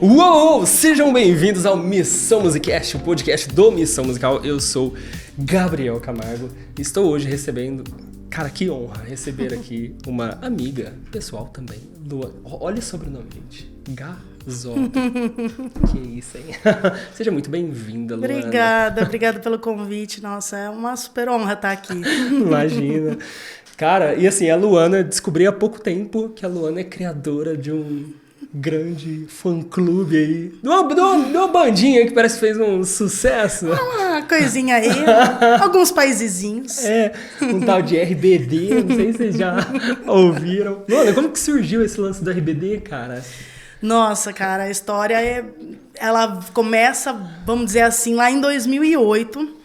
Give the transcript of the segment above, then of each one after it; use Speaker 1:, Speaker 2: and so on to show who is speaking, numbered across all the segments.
Speaker 1: Uou! Sejam bem-vindos ao Missão Musicast, o podcast do Missão Musical. Eu sou Gabriel Camargo e estou hoje recebendo... Cara, que honra receber aqui uma amiga pessoal também, Luana. Olha o sobrenome, gente. Gazola. Que isso, hein? Seja muito bem-vinda, Luana.
Speaker 2: Obrigada pelo convite. Nossa, é uma super honra estar aqui.
Speaker 1: Imagina. Cara, e assim, a Luana, descobri há pouco tempo que a Luana é criadora de um grande fã-clube aí. De uma bandinha que parece que fez um sucesso.
Speaker 2: Uma coisinha aí, alguns paisezinhos.
Speaker 1: É, um tal de RBD, não sei se vocês já ouviram. Luana, como que surgiu esse lance do RBD, cara?
Speaker 2: Nossa, cara, a história ela começa, vamos dizer assim, lá em 2008.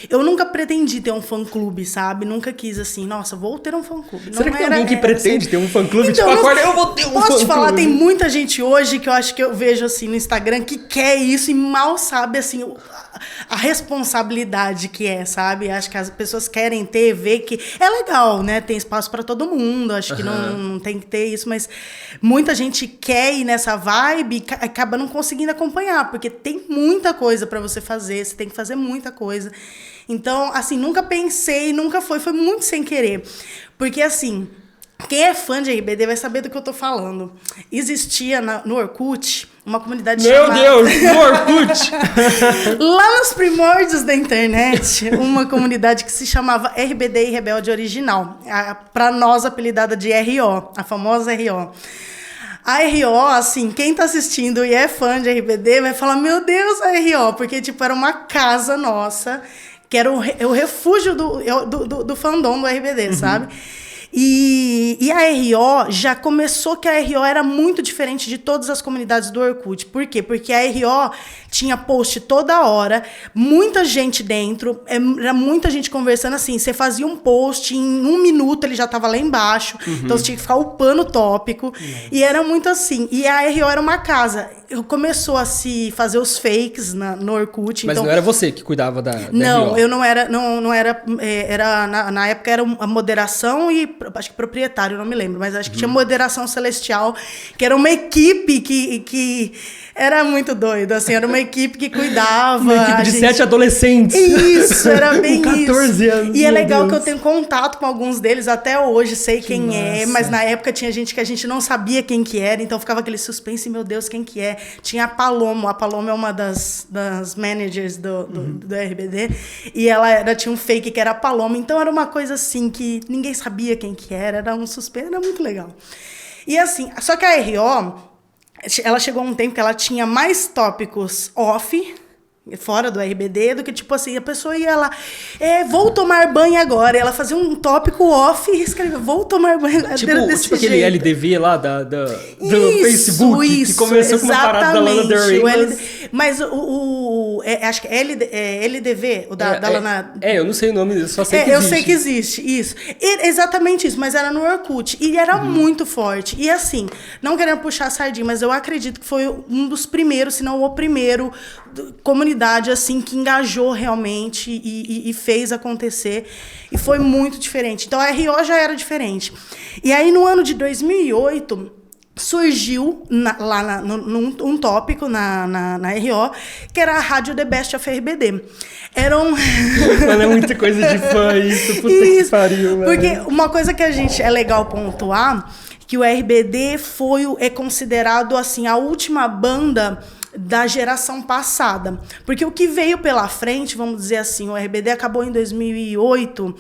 Speaker 2: Eu nunca pretendi ter um fã-clube, sabe? Nunca quis assim, nossa, vou ter um fã-clube.
Speaker 1: Será que tem alguém que pretende ter um fã-clube?
Speaker 2: Então,
Speaker 1: tipo, agora eu vou ter um fã-clube.
Speaker 2: Posso te falar, tem muita gente hoje que eu acho que eu vejo assim no Instagram que quer isso e mal sabe assim a responsabilidade que é, sabe? Acho que as pessoas querem ver que é legal, né? Tem espaço pra todo mundo, acho que não tem que ter isso, mas muita gente quer ir nessa vibe e acaba não conseguindo acompanhar, porque tem muita coisa pra você fazer, você tem que fazer muita coisa. Então, assim, nunca pensei, foi muito sem querer. Porque, assim, quem é fã de RBD vai saber do que eu tô falando. Existia no Orkut uma comunidade chamada...
Speaker 1: Meu Deus, no Orkut!
Speaker 2: Lá nos primórdios da internet, uma comunidade que se chamava RBD e Rebelde Original. Pra nós, apelidada de RO, a famosa RO. A RO, assim, quem tá assistindo e é fã de RBD vai falar, meu Deus, a RO, porque, tipo, era uma casa nossa, que era o refúgio do fandom do RBD, sabe? E a RO já começou que a RO era muito diferente de todas as comunidades do Orkut. Por quê? Porque a RO tinha post toda hora, muita gente dentro, era muita gente conversando assim. Você fazia um post, em 1 minuto ele já estava lá embaixo, então você tinha que ficar upando o tópico. E era muito assim. E a RO era uma casa. Começou a se fazer os fakes no Orkut.
Speaker 1: Mas
Speaker 2: então,
Speaker 1: não era você que cuidava da
Speaker 2: não,
Speaker 1: RO?
Speaker 2: eu não era, na época era a moderação e acho que proprietário, não me lembro, mas acho que tinha moderação celestial, que era uma equipe que era muito doido, assim, era uma equipe que cuidava.
Speaker 1: Uma equipe de 7 adolescentes.
Speaker 2: Isso, era bem
Speaker 1: com 14
Speaker 2: isso.
Speaker 1: anos.
Speaker 2: E é legal que eu tenho contato com alguns deles até hoje, sei quem é, mas na época tinha gente que a gente não sabia quem que era, então ficava aquele suspense, meu Deus, quem que é? Tinha a Palomo é uma das managers do RBD, e ela tinha um fake que era a Palomo, então era uma coisa assim que ninguém sabia quem que era um suspense, era muito legal. E assim, só que a RO, ela chegou a um tempo que ela tinha mais tópicos off, fora do RBD, do que, tipo assim, a pessoa ia lá, vou tomar banho agora. E ela fazia um tópico off e escrevia, vou tomar banho agora.
Speaker 1: Tipo aquele LDV lá do Facebook, que começou com uma parada da Lana Del Rey.
Speaker 2: Mas acho que é LDV, o da Lana...
Speaker 1: Eu não sei o nome, eu só sei que existe.
Speaker 2: Eu sei que existe, isso. Exatamente isso, mas era no Orkut. E era muito forte. E assim, não querendo puxar a sardinha, mas eu acredito que foi um dos primeiros, se não o primeiro, comunidade assim que engajou realmente e fez acontecer, e foi muito diferente. Então a RO já era diferente. E aí no ano de 2008 surgiu um tópico na RO, que era a Rádio The Best of RBD.
Speaker 1: Mano, é muita coisa de fã isso, puta que pariu, mano.
Speaker 2: Porque uma coisa que é legal pontuar, que o RBD é considerado assim a última banda da geração passada. Porque o que veio pela frente, vamos dizer assim, o RBD acabou em 2008,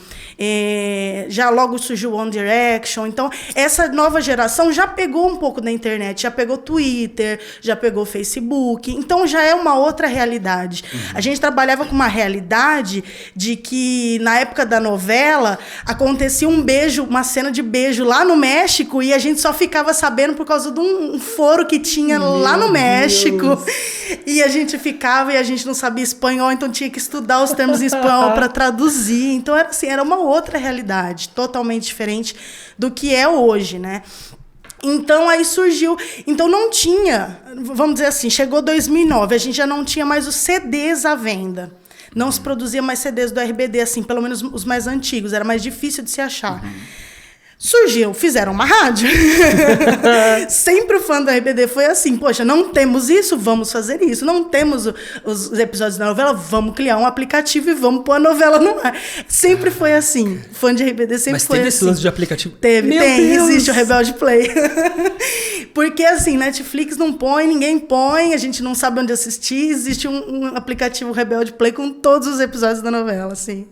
Speaker 2: já logo surgiu One Direction, então essa nova geração já pegou um pouco da internet, já pegou Twitter, já pegou Facebook, então já é uma outra realidade. A gente trabalhava com uma realidade de que na época da novela acontecia uma cena de beijo lá no México e a gente só ficava sabendo por causa de um foro que tinha lá no México. E a gente ficava e a gente não sabia espanhol, então tinha que estudar os termos em espanhol para traduzir. Então era assim, era uma outra realidade, totalmente diferente do que é hoje, né? Então aí surgiu, então não tinha, vamos dizer assim, chegou 2009, a gente já não tinha mais os CDs à venda. Não se produzia mais CDs do RBD, assim, pelo menos os mais antigos, era mais difícil de se achar. Fizeram uma rádio. Sempre o fã do RBD foi assim, poxa, não temos isso, vamos fazer isso. Não temos os episódios da novela, vamos criar um aplicativo e vamos pôr a novela no ar. Sempre foi assim. Fã de RBD sempre foi assim. Mas teve
Speaker 1: esse lance de aplicativo?
Speaker 2: Tem. Existe o Rebelde Play. Porque assim, Netflix não põe, ninguém põe, a gente não sabe onde assistir. Existe um aplicativo Rebelde Play com todos os episódios da novela, assim.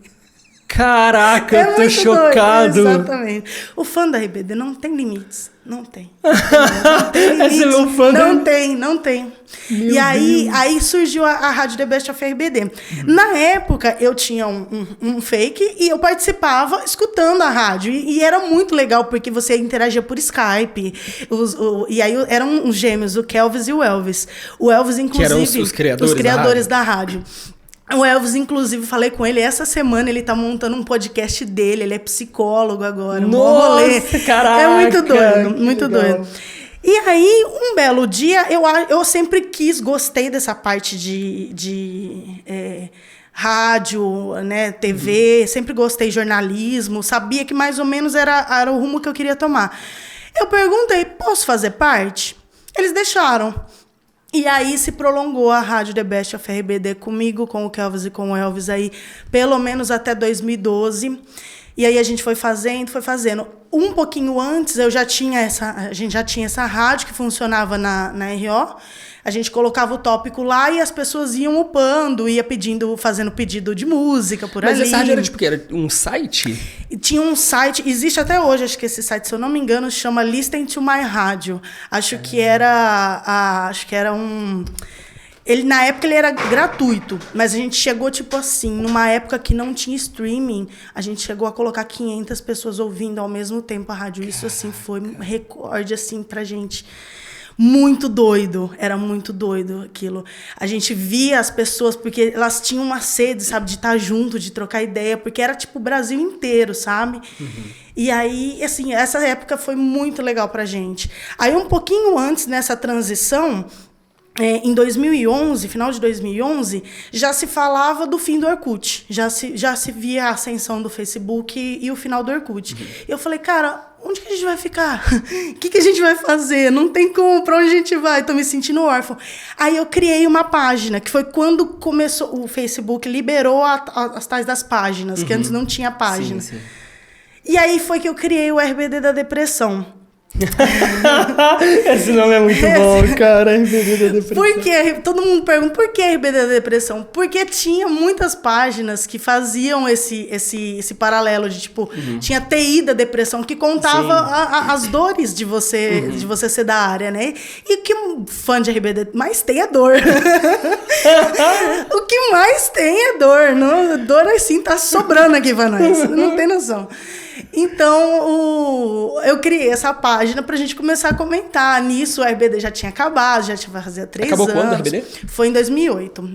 Speaker 1: Caraca, eu tô chocado.
Speaker 2: Doido, exatamente. O fã da RBD não tem limites. Não tem. Não tem limites.
Speaker 1: Esse é meu fã
Speaker 2: não tem.
Speaker 1: Meu
Speaker 2: e aí surgiu a Rádio The Best of RBD. Na época, eu tinha um fake e eu participava escutando a rádio. E era muito legal, porque você interagia por Skype. E aí eram os gêmeos, o Kelvis e o Elvis. O Elvis, inclusive...
Speaker 1: Que eram os criadores
Speaker 2: da rádio. O Elvis, inclusive, falei com ele essa semana, ele tá montando um podcast dele, ele é psicólogo agora.
Speaker 1: Nossa, caraca!
Speaker 2: É muito doido, muito doido. E aí, um belo dia, eu sempre gostei dessa parte de rádio, né, TV, sempre gostei de jornalismo, sabia que mais ou menos era o rumo que eu queria tomar. Eu perguntei, posso fazer parte? Eles deixaram. E aí se prolongou a Rádio The Best of RBD comigo, com o Kelvis e com o Elvis aí, pelo menos até 2012. E aí a gente foi fazendo. Um pouquinho antes, a gente já tinha essa rádio que funcionava na RO. A gente colocava o tópico lá e as pessoas iam upando, fazendo pedido de música por ali.
Speaker 1: Mas essa rádio era tipo o quê? Era um site?
Speaker 2: Tinha um site, existe até hoje, acho que esse site, se eu não me engano, chama Listen to My Rádio. Acho que era um... Na época ele era gratuito, mas a gente chegou, tipo assim, numa época que não tinha streaming, a gente chegou a colocar 500 pessoas ouvindo ao mesmo tempo a rádio. Isso, assim, foi um recorde, assim, pra gente. Muito doido, era muito doido aquilo. A gente via as pessoas, porque elas tinham uma sede, sabe, de estar junto, de trocar ideia, porque era, tipo, o Brasil inteiro, sabe? Uhum. E aí, assim, essa época foi muito legal pra gente. Aí, um pouquinho antes, nessa transição... em 2011, final de 2011, já se falava do fim do Orkut. Já se via a ascensão do Facebook e o final do Orkut. Uhum. Eu falei, cara, onde que a gente vai ficar? O que a gente vai fazer? Não tem como, pra onde a gente vai? Tô me sentindo órfão. Aí eu criei uma página, que foi quando começou, o Facebook liberou as tais das páginas, que antes não tinha página. Sim. E aí foi que eu criei o RBD da Depressão.
Speaker 1: Esse nome é muito bom, cara. RBD da Depressão.
Speaker 2: Porque todo mundo pergunta por que RBD da Depressão? Porque tinha muitas páginas que faziam esse paralelo de tipo, tinha TI da depressão que contava as dores de você ser da área, né? E o que fã de RBD mais tem é dor. O que mais tem é dor. Não, dor assim tá sobrando aqui pra nós. Não tem noção. Então, eu criei essa página pra gente começar a comentar. Nisso, o RBD já tinha acabado, já fazia 3 anos.
Speaker 1: Acabou quando o RBD?
Speaker 2: Foi em 2008.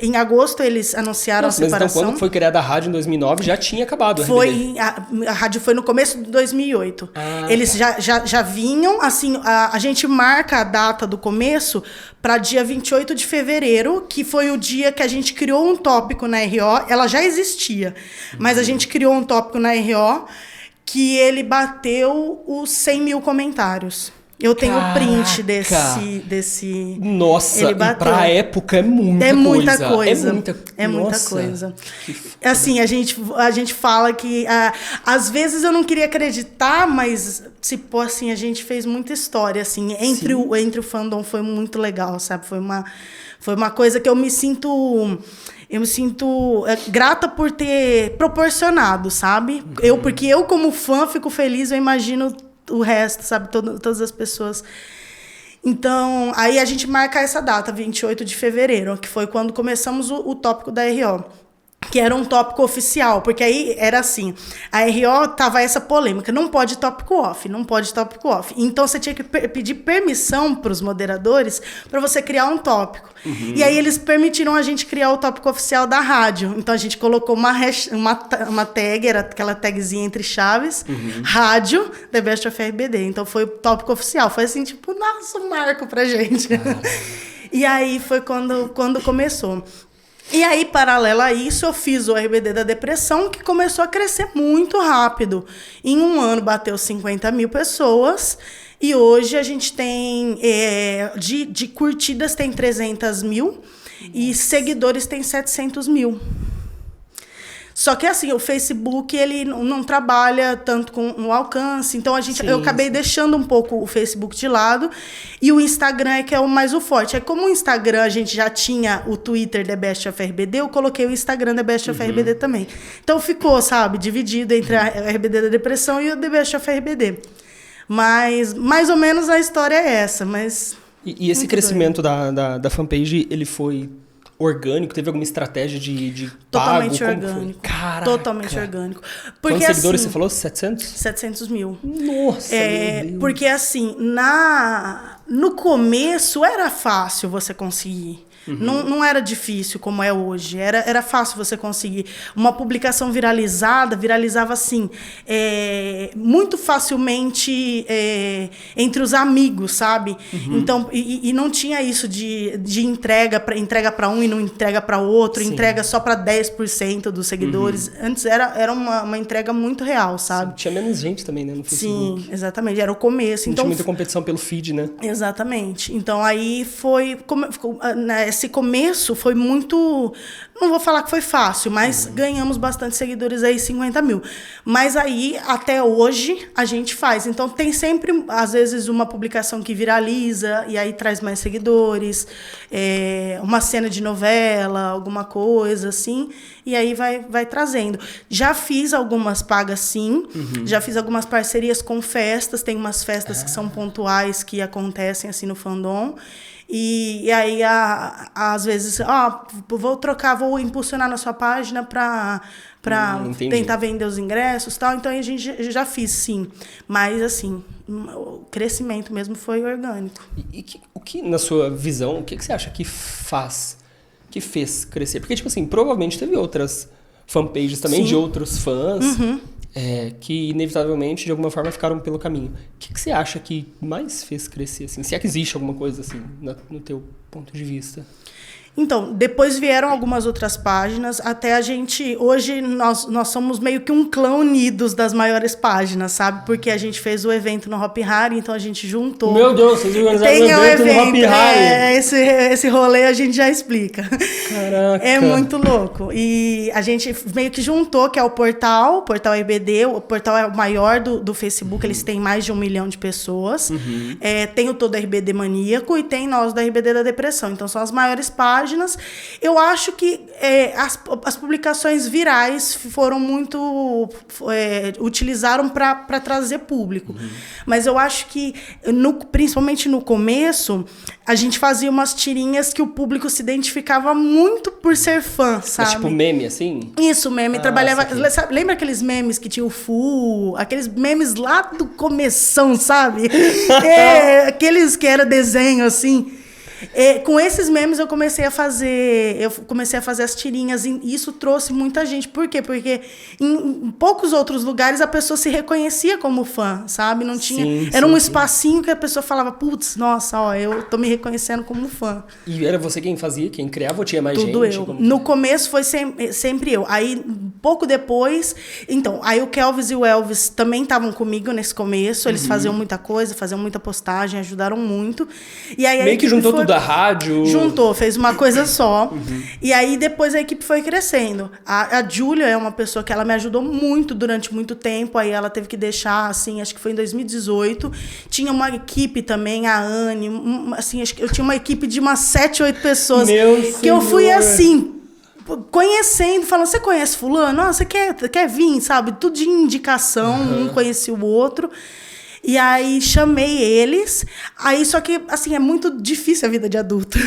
Speaker 2: Em agosto, eles anunciaram a separação.
Speaker 1: Então, quando foi criada a rádio em 2009, já tinha acabado o RBD?
Speaker 2: A rádio foi no começo de 2008. Eles já vinham, assim, a gente marca a data do começo para dia 28 de fevereiro, que foi o dia que a gente criou um tópico na RO. Ela já existia, mas a gente criou um tópico na RO que ele bateu os 100 mil comentários. Eu tenho o print desse...
Speaker 1: Nossa, e pra época é muita coisa.
Speaker 2: É muita coisa. Assim, a gente fala que... às vezes eu não queria acreditar, mas tipo, assim, a gente fez muita história. Assim, entre o fandom foi muito legal, sabe? Foi uma coisa que eu me sinto grata por ter proporcionado, sabe? Porque eu, como fã, fico feliz, eu imagino o resto, sabe? Todas as pessoas. Então, aí a gente marca essa data, 28 de fevereiro, que foi quando começamos o tópico da RO. Que era um tópico oficial, porque aí era assim, a RO tava essa polêmica, não pode tópico off. Então você tinha que pedir permissão para os moderadores para você criar um tópico. E aí eles permitiram a gente criar o tópico oficial da rádio. Então a gente colocou uma tag, era aquela tagzinha entre chaves, rádio, The Best of RBD. Então foi o tópico oficial, foi assim, tipo, nossa, um marco pra gente. E aí foi quando começou. E aí, paralelo a isso, eu fiz o RBD da depressão, que começou a crescer muito rápido. Em um ano, bateu 50 mil pessoas. E hoje a gente tem, de curtidas, tem 300 mil. E seguidores tem 700 mil. Só que assim, o Facebook ele não trabalha tanto com o alcance, então eu acabei deixando um pouco o Facebook de lado e o Instagram é que é o mais forte. Como o Instagram a gente já tinha o Twitter The Best of RBD, eu coloquei o Instagram The Best of RBD também. Então ficou, sabe, dividido entre a RBD da depressão e o The Best of RBD. Mas mais ou menos a história é essa, mas...
Speaker 1: E esse crescimento da fanpage, ele foi orgânico? Teve alguma estratégia de
Speaker 2: totalmente
Speaker 1: pago?
Speaker 2: Orgânico.
Speaker 1: Caraca.
Speaker 2: Totalmente orgânico. Porque,
Speaker 1: quantos seguidores
Speaker 2: assim,
Speaker 1: você falou? 700?
Speaker 2: 700 mil.
Speaker 1: Nossa, meu Deus.
Speaker 2: Porque assim, no começo era fácil você conseguir. Não era difícil como é hoje. Era fácil você conseguir. Uma publicação viralizava assim, muito facilmente entre os amigos, sabe? Então, e não tinha isso de entrega para um e não entrega para outro, entrega só para 10% dos seguidores. Antes era uma entrega muito real, sabe?
Speaker 1: Tinha menos gente também, né, no Facebook.
Speaker 2: Sim, exatamente. Era o começo.
Speaker 1: Não tinha muita competição pelo feed, né?
Speaker 2: Exatamente. Então, aí esse começo foi muito... Não vou falar que foi fácil, mas ganhamos bastante seguidores aí, 50 mil. Mas aí, até hoje, a gente faz. Então, tem sempre, às vezes, uma publicação que viraliza e aí traz mais seguidores, uma cena de novela, alguma coisa assim, e aí vai trazendo. Já fiz algumas pagas, sim. Já fiz algumas parcerias com festas. Tem umas festas que são pontuais, que acontecem assim no fandom. E aí, às vezes, vou impulsionar na sua página para tentar vender os ingressos e tal. Então, a gente já fiz, sim. Mas, assim, o crescimento mesmo foi orgânico.
Speaker 1: E o que, na sua visão, o que você acha que fez crescer? Porque, tipo assim, provavelmente teve outras fanpages também de outros fãs. Que inevitavelmente, de alguma forma, ficaram pelo caminho. O que você acha que mais fez crescer, assim? Se é que existe alguma coisa, assim, no teu ponto de vista?
Speaker 2: Então, depois vieram algumas outras páginas, até a gente... Hoje, nós somos meio que um clã unidos das maiores páginas, sabe? Porque a gente fez o evento no Hop Hari, então a gente juntou...
Speaker 1: Meu Deus, vocês organizaram um evento no Hop Hari!
Speaker 2: Esse rolê a gente já explica.
Speaker 1: Caraca!
Speaker 2: É muito louco. E a gente meio que juntou, que é o portal RBD, o portal é o maior do Facebook, eles têm mais de 1 milhão de pessoas. Tem o Todo RBD Maníaco e tem nós da RBD da Depressão. Então, são as maiores páginas. Eu acho que as publicações virais foram muito... utilizaram para trazer público. Mas eu acho que, principalmente no começo, a gente fazia umas tirinhas que o público se identificava muito por ser fã, sabe?
Speaker 1: Mas tipo meme, assim?
Speaker 2: Isso, meme. Trabalhava... Lembra aqueles memes que tinha o Fu? Aqueles memes lá do começão, sabe? Aqueles que era desenho, assim... com esses memes eu comecei a fazer as tirinhas e isso trouxe muita gente. Por quê? Porque em poucos outros lugares a pessoa se reconhecia como fã, sabe? Não tinha, era um espacinho que a pessoa falava, putz, nossa, eu tô me reconhecendo como fã.
Speaker 1: E era você quem fazia, quem criava ou tinha mais gente?
Speaker 2: Tudo eu. No começo foi sempre eu. Aí, pouco depois... Então, aí o Kelvis e o Elvis também estavam comigo nesse começo. Eles faziam muita coisa, faziam muita postagem, ajudaram muito. E aí,
Speaker 1: meio que juntou tudo da rádio.
Speaker 2: Juntou, fez uma coisa só. E aí depois a equipe foi crescendo. A Júlia é uma pessoa que ela me ajudou muito durante muito tempo. Aí ela teve que deixar, assim, acho que foi em 2018. Tinha uma equipe também, a Anne, assim, acho que eu tinha uma equipe de umas 7, 8 pessoas. Que eu fui assim, conhecendo, falando, você conhece fulano? Ah, você quer vir, sabe? Tudo de indicação, um conhecia o outro. E aí chamei eles, aí só que, assim, é muito difícil a vida de adulto.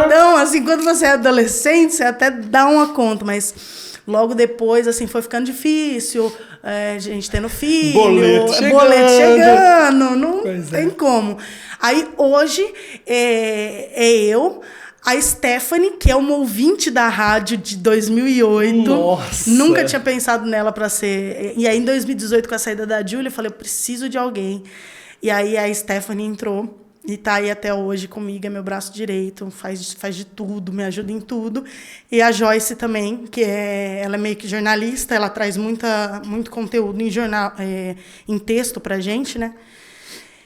Speaker 2: Então, assim, quando você é adolescente, você até dá uma conta, mas logo depois, assim, foi ficando difícil, a gente tendo filho, boleto chegando, não tem como. Aí, hoje, eu... A Stephanie, que é uma ouvinte da rádio de 2008.
Speaker 1: Nossa!
Speaker 2: Nunca tinha pensado nela para ser... E aí, em 2018, com a saída da Júlia, eu falei, eu preciso de alguém. E aí, a Stephanie entrou. E tá aí até hoje comigo, é meu braço direito, faz de tudo, me ajuda em tudo. E a Joyce também, ela é meio que jornalista, ela traz muito conteúdo em jornal, em texto pra gente, né?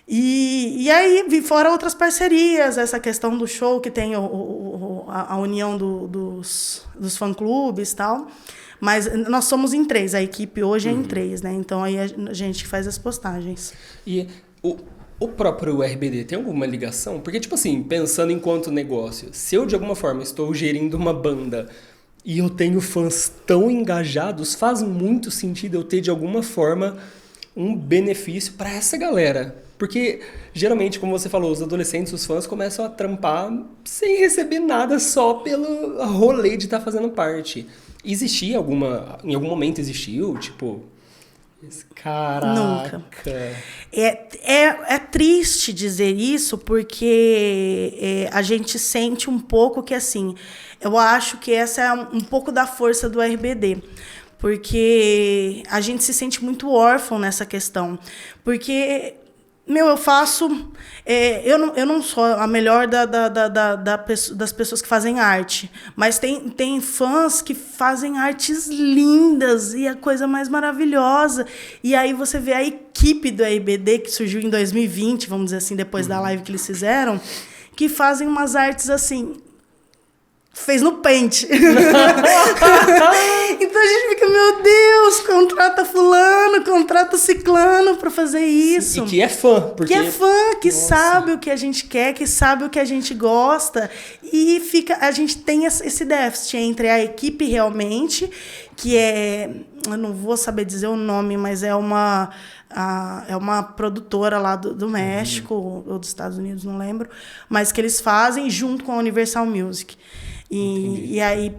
Speaker 2: E aí, fora outras parcerias, essa questão do show, que tem a união dos fã-clubes e tal. Mas nós somos em 3, a equipe hoje é em 3, né? Então aí a gente faz as postagens.
Speaker 1: E o próprio RBD tem alguma ligação? Porque, tipo assim, pensando enquanto negócio, se eu de alguma forma estou gerindo uma banda e eu tenho fãs tão engajados, faz muito sentido eu ter de alguma forma um benefício para essa galera. Porque, geralmente, como você falou, os adolescentes, os fãs começam a trampar sem receber nada só pelo rolê de estar fazendo parte. Existia em algum momento existiu, tipo... Caraca!
Speaker 2: Nunca. É triste dizer isso, porque a gente sente um pouco que, assim, eu acho que essa é um pouco da força do RBD. Porque a gente se sente muito órfão nessa questão. Porque... eu faço... eu não sou a melhor das pessoas que fazem arte, mas tem fãs que fazem artes lindas e a coisa mais maravilhosa. E aí você vê a equipe do RBD, que surgiu em 2020, vamos dizer assim, depois da live que eles fizeram, que fazem umas artes assim... Fez no Paint. Então a gente fica, meu Deus, contrata fulano, contrata ciclano pra fazer isso.
Speaker 1: E que é fã. Porque...
Speaker 2: Que é fã, que sabe o que a gente quer, que sabe o que a gente gosta. E a gente tem esse déficit entre a equipe realmente, que eu não vou saber dizer o nome, mas é uma produtora lá do México, ou dos Estados Unidos, não lembro, mas que eles fazem junto com a Universal Music. E aí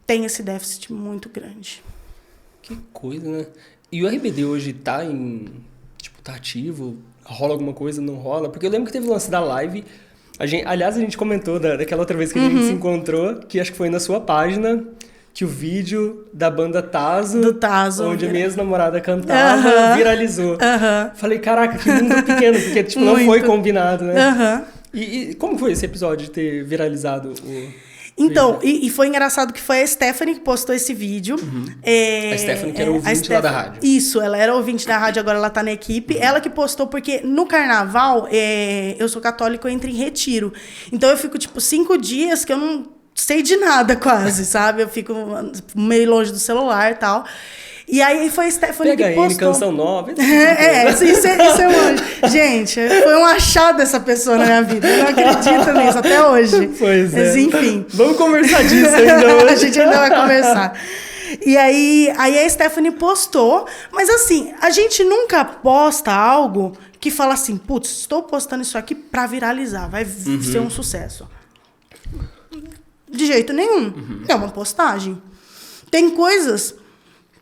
Speaker 2: tem esse déficit muito grande.
Speaker 1: Que coisa, né? E o RBD hoje tá tá ativo? Rola alguma coisa, não rola? Porque eu lembro que teve o lance da live. Aliás, a gente comentou daquela outra vez que a gente se encontrou, que acho que foi na sua página, que o vídeo da banda Tazo,
Speaker 2: do Tazo,
Speaker 1: onde a minha ex-namorada cantava, viralizou. Falei, caraca, que mundo pequeno, porque tipo, não foi combinado, né? E como foi esse episódio de ter viralizado o...
Speaker 2: Então, e foi engraçado que foi a Stephanie que postou esse vídeo.
Speaker 1: A Stephanie que era ouvinte lá da rádio.
Speaker 2: Isso, ela era ouvinte da rádio, agora ela tá na equipe. Ela que postou, porque no carnaval, eu sou católica, eu entro em retiro. Então eu fico, 5 dias que eu não sei de nada quase, sabe? Eu fico meio longe do celular e tal. E aí foi a Stephanie que postou.
Speaker 1: Canção nova.
Speaker 2: Isso é um anjo. Gente, foi um achado essa pessoa na minha vida. Eu não acredito nisso até hoje.
Speaker 1: Pois
Speaker 2: mas, enfim.
Speaker 1: Vamos conversar disso ainda hoje.
Speaker 2: A gente ainda vai conversar. E aí a Stephanie postou. Mas assim, a gente nunca posta algo que fala assim, putz, estou postando isso aqui pra viralizar. Vai ser um sucesso. De jeito nenhum. É uma postagem. Tem coisas...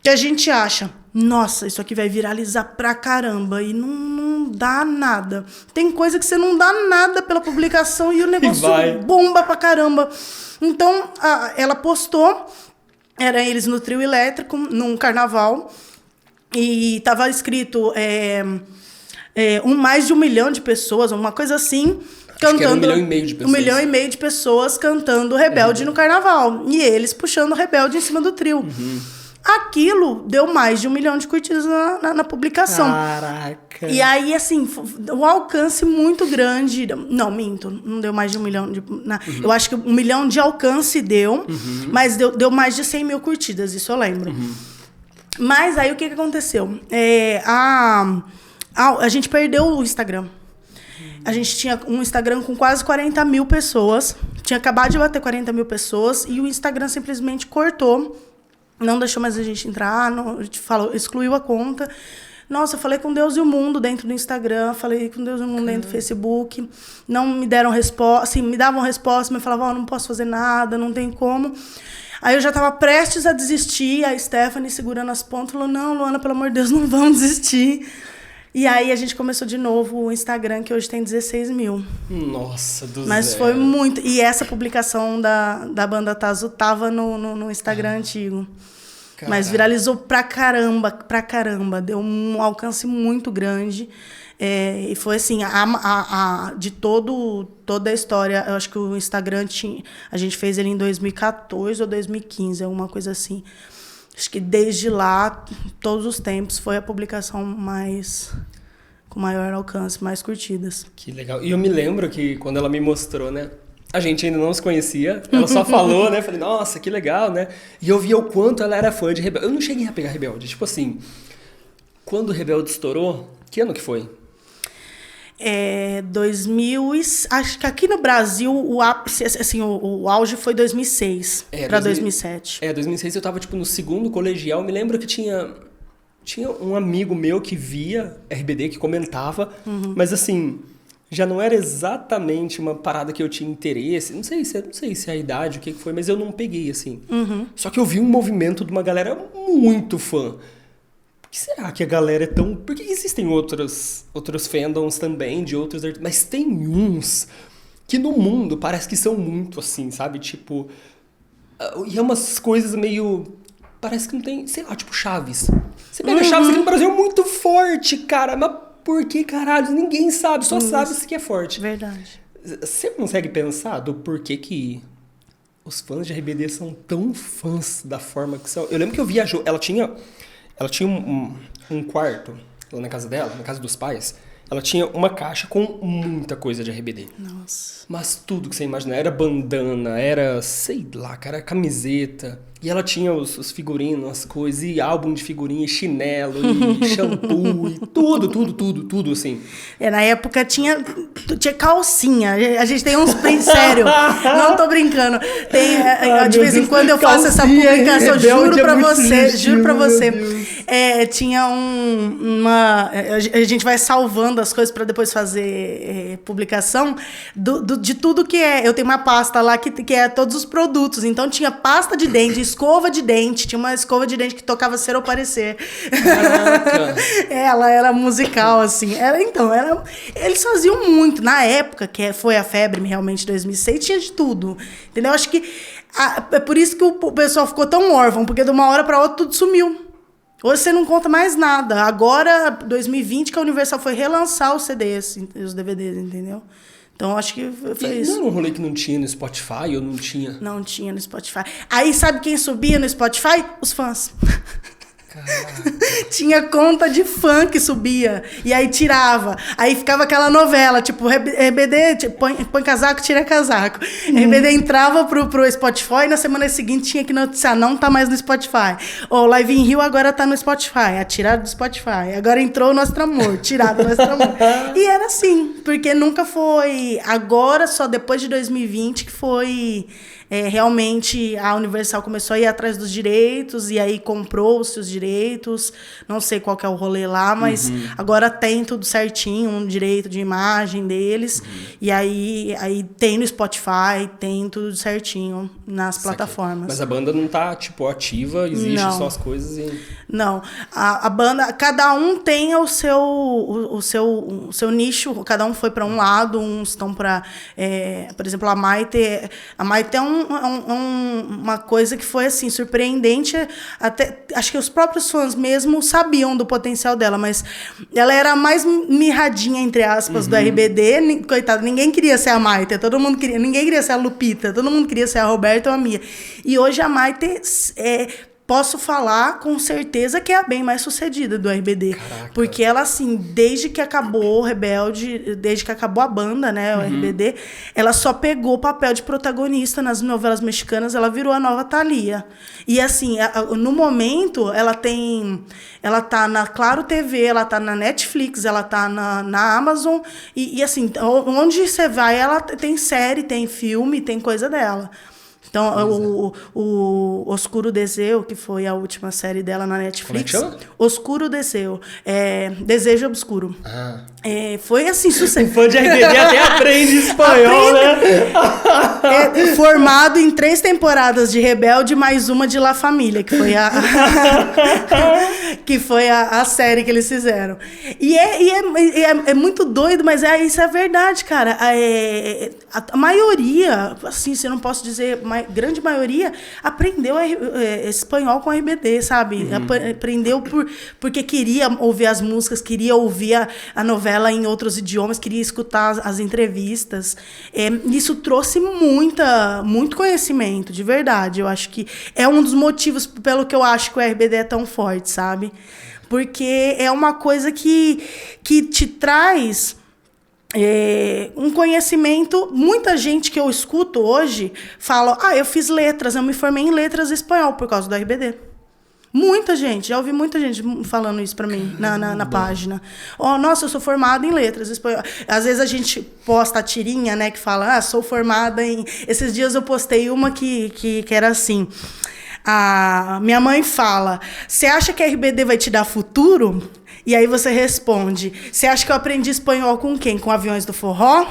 Speaker 2: que a gente acha, nossa, isso aqui vai viralizar pra caramba, e não dá nada. Tem coisa que você não dá nada pela publicação e o negócio bomba pra caramba. Então, ela postou, era eles no trio elétrico, num carnaval, e tava escrito mais de 1 milhão de pessoas, uma coisa assim, cantando.
Speaker 1: 1,5 milhão de pessoas.
Speaker 2: 1,5 milhão de pessoas cantando Rebelde no carnaval. E eles puxando Rebelde em cima do trio. Aquilo deu mais de 1 milhão de curtidas na publicação.
Speaker 1: Caraca!
Speaker 2: E aí, assim, o alcance muito grande... Não, minto, não deu mais de 1 milhão. Eu acho que 1 milhão de alcance deu, mas deu mais de 100 mil curtidas, isso eu lembro. Mas aí, o que aconteceu? A gente perdeu o Instagram. A gente tinha um Instagram com quase 40 mil pessoas. Tinha acabado de bater 40 mil pessoas e o Instagram simplesmente cortou. Não deixou mais a gente entrar, a gente excluiu a conta. Nossa, eu falei com Deus e o mundo dentro do Instagram, falei com Deus e o mundo dentro do Facebook. Não me deram resposta, assim, me davam resposta, mas falavam, não posso fazer nada, não tem como. Aí eu já estava prestes a desistir, a Stephanie segurando as pontas, falou, não, Luana, pelo amor de Deus, não vamos desistir. E aí a gente começou de novo o Instagram, que hoje tem 16 mil.
Speaker 1: Nossa, do
Speaker 2: Mas
Speaker 1: zero.
Speaker 2: foi muito... E essa publicação da banda Tazo tava no Instagram antigo.
Speaker 1: Caraca.
Speaker 2: Mas viralizou pra caramba. Deu um alcance muito grande. E foi assim, de toda a história, eu acho que o Instagram a gente fez ele em 2014 ou 2015, alguma coisa assim. Acho que desde lá, todos os tempos, foi a publicação com maior alcance, mais curtidas.
Speaker 1: Que legal. E eu me lembro que quando ela me mostrou, né? A gente ainda não se conhecia, ela só falou, né? Falei, nossa, que legal, né? E eu via o quanto ela era fã de Rebelde. Eu não cheguei a pegar Rebelde. Tipo assim, quando o Rebelde estourou, que ano que foi?
Speaker 2: 2000, acho que aqui no Brasil o ápice, assim, o auge foi 2006 para 2007.
Speaker 1: 2006 eu tava tipo no segundo colegial, me lembro que tinha um amigo meu que via RBD, que comentava, mas assim, já não era exatamente uma parada que eu tinha interesse, não sei se é a idade, o que foi, mas eu não peguei assim. Só que eu vi um movimento de uma galera muito fã. Por que será que a galera é tão... Porque existem outros fandoms também, de outros artistas, mas tem uns que no mundo parece que são muito assim, sabe? Tipo... E é umas coisas meio... Parece que não tem... Sei lá, tipo Chaves. Você pega Chaves aqui no Brasil é muito forte, cara. Mas por que caralho? Ninguém sabe, só sabe se que é forte.
Speaker 2: Verdade.
Speaker 1: Você consegue pensar do porquê que os fãs de RBD são tão fãs da forma que são? Eu lembro que eu vi a Jo... Ela tinha um quarto lá na casa dela, na casa dos pais. Ela tinha uma caixa com muita coisa de RBD.
Speaker 2: Nossa.
Speaker 1: Mas tudo que você imaginar. Era bandana, era, sei lá, cara, camiseta. E ela tinha os figurinos, as coisas, e álbum de figurinha, e chinelo, e shampoo, e tudo, assim.
Speaker 2: Na época tinha calcinha. A gente tem uns prints, sério. Não tô brincando. De vez em quando eu faço essa publicação, juro pra você. Tinha a gente vai salvando as coisas para depois fazer publicação de tudo que é. Eu tenho uma pasta lá que é todos os produtos. Então tinha pasta de dente, escova de dente. Tinha uma escova de dente que tocava Ser ou Parecer.
Speaker 1: Caraca.
Speaker 2: Ela era musical, assim. Eles faziam muito. Na época, que foi a febre realmente, 2006, tinha de tudo. Entendeu? Acho que é por isso que o pessoal ficou tão órfão, porque de uma hora para outra tudo sumiu. Hoje você não conta mais nada. Agora, 2020, que a Universal foi relançar os CDs, os DVDs, entendeu? Então, acho que foi isso.
Speaker 1: Não era um rolê que não tinha no Spotify ou não tinha?
Speaker 2: Não tinha no Spotify. Aí, sabe quem subia no Spotify? Os fãs. Tinha conta de fã que subia. E aí tirava. Aí ficava aquela novela, tipo, RBD, tipo, põe casaco, tira casaco. RBD entrava pro Spotify e na semana seguinte tinha que noticiar, não tá mais no Spotify. Ou Live in Rio agora tá no Spotify, tirado do Spotify. Agora entrou o Nosso Amor, tirado do Nosso Amor. E era assim, porque nunca foi... Agora, só depois de 2020 que foi... realmente a Universal começou a ir atrás dos direitos e aí comprou-se os direitos, não sei qual que é o rolê lá, mas agora tem tudo certinho, um direito de imagem deles, e aí tem no Spotify, tem tudo certinho nas plataformas.
Speaker 1: Mas a banda não tá, tipo, ativa, existe só as coisas e... Não,
Speaker 2: a banda, cada um tem o seu nicho, cada um foi para um lado, uns estão para, por exemplo, a Maite é uma coisa que foi assim surpreendente, até acho que os próprios fãs mesmo sabiam do potencial dela, mas ela era a mais mirradinha, entre aspas, do RBD. Coitada, ninguém queria ser a Maite, ninguém queria ser a Lupita, todo mundo queria ser a Roberta ou a Mia. E hoje a Maite posso falar com certeza que é a bem mais sucedida do RBD.
Speaker 1: Caraca.
Speaker 2: Porque ela, assim, desde que acabou o Rebelde, desde que acabou a banda, né, o RBD, ela só pegou o papel de protagonista nas novelas mexicanas, ela virou a nova Thalia. E, assim, no momento, ela tá na Claro TV, ela tá na Netflix, ela tá na Amazon, e, assim, onde você vai, ela tem série, tem filme, tem coisa dela. Então, o Oscuro Deseo, que foi a última série dela na Netflix.
Speaker 1: Como é que chama?
Speaker 2: Oscuro Deseo. Desejo Obscuro. Foi assim, sucesso.
Speaker 1: O fã de RBD até aprende espanhol, né?
Speaker 2: Formado em 3 temporadas de Rebelde, mais uma de La Família, que foi a série que eles fizeram. E é muito doido, mas isso é verdade, cara. a maioria, assim, se eu não posso dizer, grande maioria, aprendeu espanhol com RBD, sabe? Aprendeu porque queria ouvir as músicas, queria ouvir a novela em outros idiomas, queria escutar as entrevistas. Isso trouxe muito conhecimento, de verdade. Eu acho que é um dos motivos pelo que eu acho que o RBD é tão forte, sabe? Porque é uma coisa que te traz um conhecimento. Muita gente que eu escuto hoje fala, eu fiz letras, eu me formei em letras espanhol por causa do RBD. Muita gente, já ouvi muita gente falando isso pra mim na página. Nossa, eu sou formada em letras espanhol. Às vezes a gente posta a tirinha, né, que fala, sou formada em... Esses dias eu postei uma que era assim... A minha mãe fala, você acha que a RBD vai te dar futuro? E aí você responde, você acha que eu aprendi espanhol com quem? Com Aviões do Forró?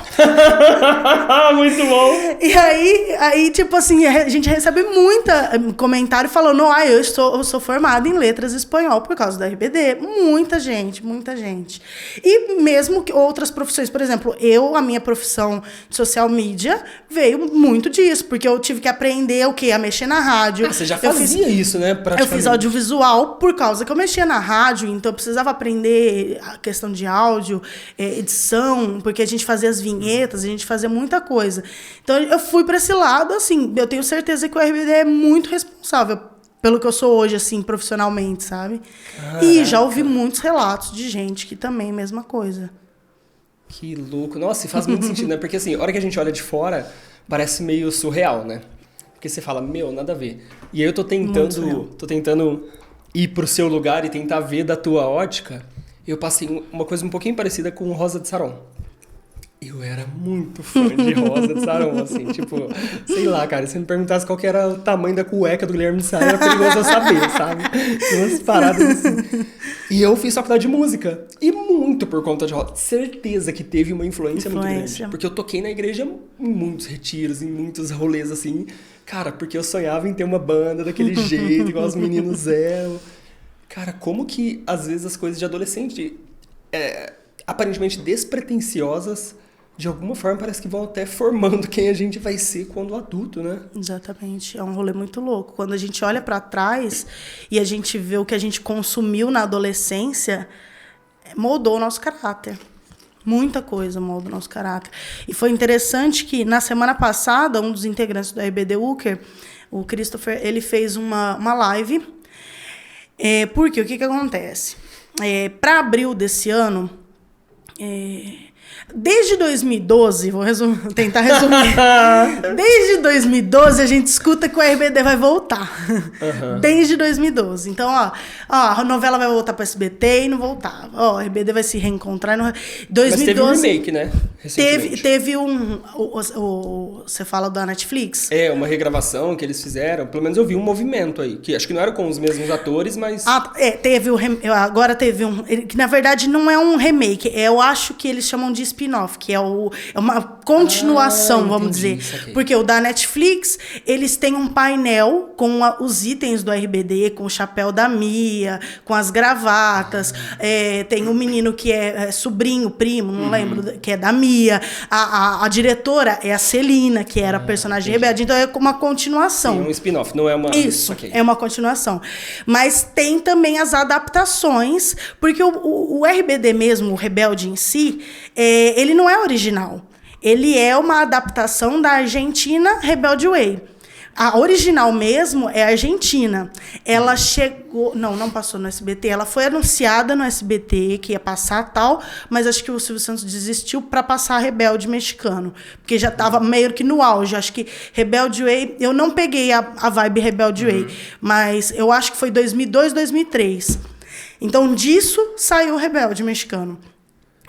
Speaker 1: Muito bom!
Speaker 2: E aí, tipo assim, a gente recebe muita comentário falando, eu sou formada em letras espanhol por causa da RBD. Muita gente. E mesmo que outras profissões, por exemplo, a minha profissão de social media veio muito disso, porque eu tive que aprender o quê? A mexer na rádio.
Speaker 1: Você já fazia isso, né?
Speaker 2: Eu fiz audiovisual por causa que eu mexia na rádio, então eu precisava aprender a questão de áudio, edição, porque a gente fazia as vinhetas, a gente fazia muita coisa. Então eu fui para esse lado, assim, eu tenho certeza que o RBD é muito responsável pelo que eu sou hoje, assim, profissionalmente, sabe? Caraca. E já ouvi muitos relatos de gente que também é a mesma coisa.
Speaker 1: Que louco. Nossa, e faz muito sentido, né? Porque assim, a hora que a gente olha de fora, parece meio surreal, né? Porque você fala, nada a ver. E aí eu tô tentando ir pro seu lugar e tentar ver da tua ótica. Eu passei uma coisa um pouquinho parecida com Rosa de Saron. Eu era muito fã de Rosa de Saron, assim, tipo, sei lá, cara, se você me perguntasse qual que era o tamanho da cueca do Guilherme de Sá, era perigoso eu saber, sabe? Umas paradas assim. E eu fiz faculdade de música, e muito por conta de Rosa. Certeza que teve uma influência muito grande, porque eu toquei na igreja em muitos retiros, em muitos rolês, assim, cara, porque eu sonhava em ter uma banda daquele jeito, igual os meninos eram. Cara, como que, às vezes, as coisas de adolescente, aparentemente despretensiosas, de alguma forma parece que vão até formando quem a gente vai ser quando adulto, né?
Speaker 2: Exatamente. É um rolê muito louco. Quando a gente olha para trás e a gente vê o que a gente consumiu na adolescência, moldou o nosso caráter. Muita coisa moldou o nosso caráter. E foi interessante que, na semana passada, um dos integrantes do RBD Uker, o Christopher, ele fez uma live. Porque o que acontece? Para abril desse ano... Desde 2012, tentar resumir. Desde 2012 a gente escuta que o RBD vai voltar. Uhum. Desde 2012. Então, a novela vai voltar para SBT e não voltava. O RBD vai se reencontrar. 2012,
Speaker 1: mas teve um remake, né?
Speaker 2: Teve você fala da Netflix?
Speaker 1: Uma regravação que eles fizeram. Pelo menos eu vi um movimento aí. Que acho que não era com os mesmos atores, mas...
Speaker 2: Agora teve um... Que na verdade não é um remake. Eu acho que eles chamam de spin-off, que é uma continuação, vamos dizer. Porque o da Netflix, eles têm um painel com os itens do RBD, com o chapéu da Mia, com as gravatas. Tem um menino que é sobrinho, primo, não lembro, que é da Mia. A diretora é a Celina, que era a personagem rebelde. Então é uma continuação.
Speaker 1: Sim, um spin-off, não é uma...
Speaker 2: Isso, é uma continuação. Mas tem também as adaptações, porque o RBD mesmo, o Rebelde em si, ele não é original. Ele é uma adaptação da Argentina Rebelde Way. A original mesmo é argentina. Ela chegou... Não passou no SBT. Ela foi anunciada no SBT que ia passar tal, mas acho que o Silvio Santos desistiu para passar Rebelde mexicano. Porque já estava meio que no auge. Acho que Rebelde Way... Eu não peguei a vibe Rebelde Way, mas eu acho que foi 2002, 2003. Então, disso saiu o Rebelde mexicano.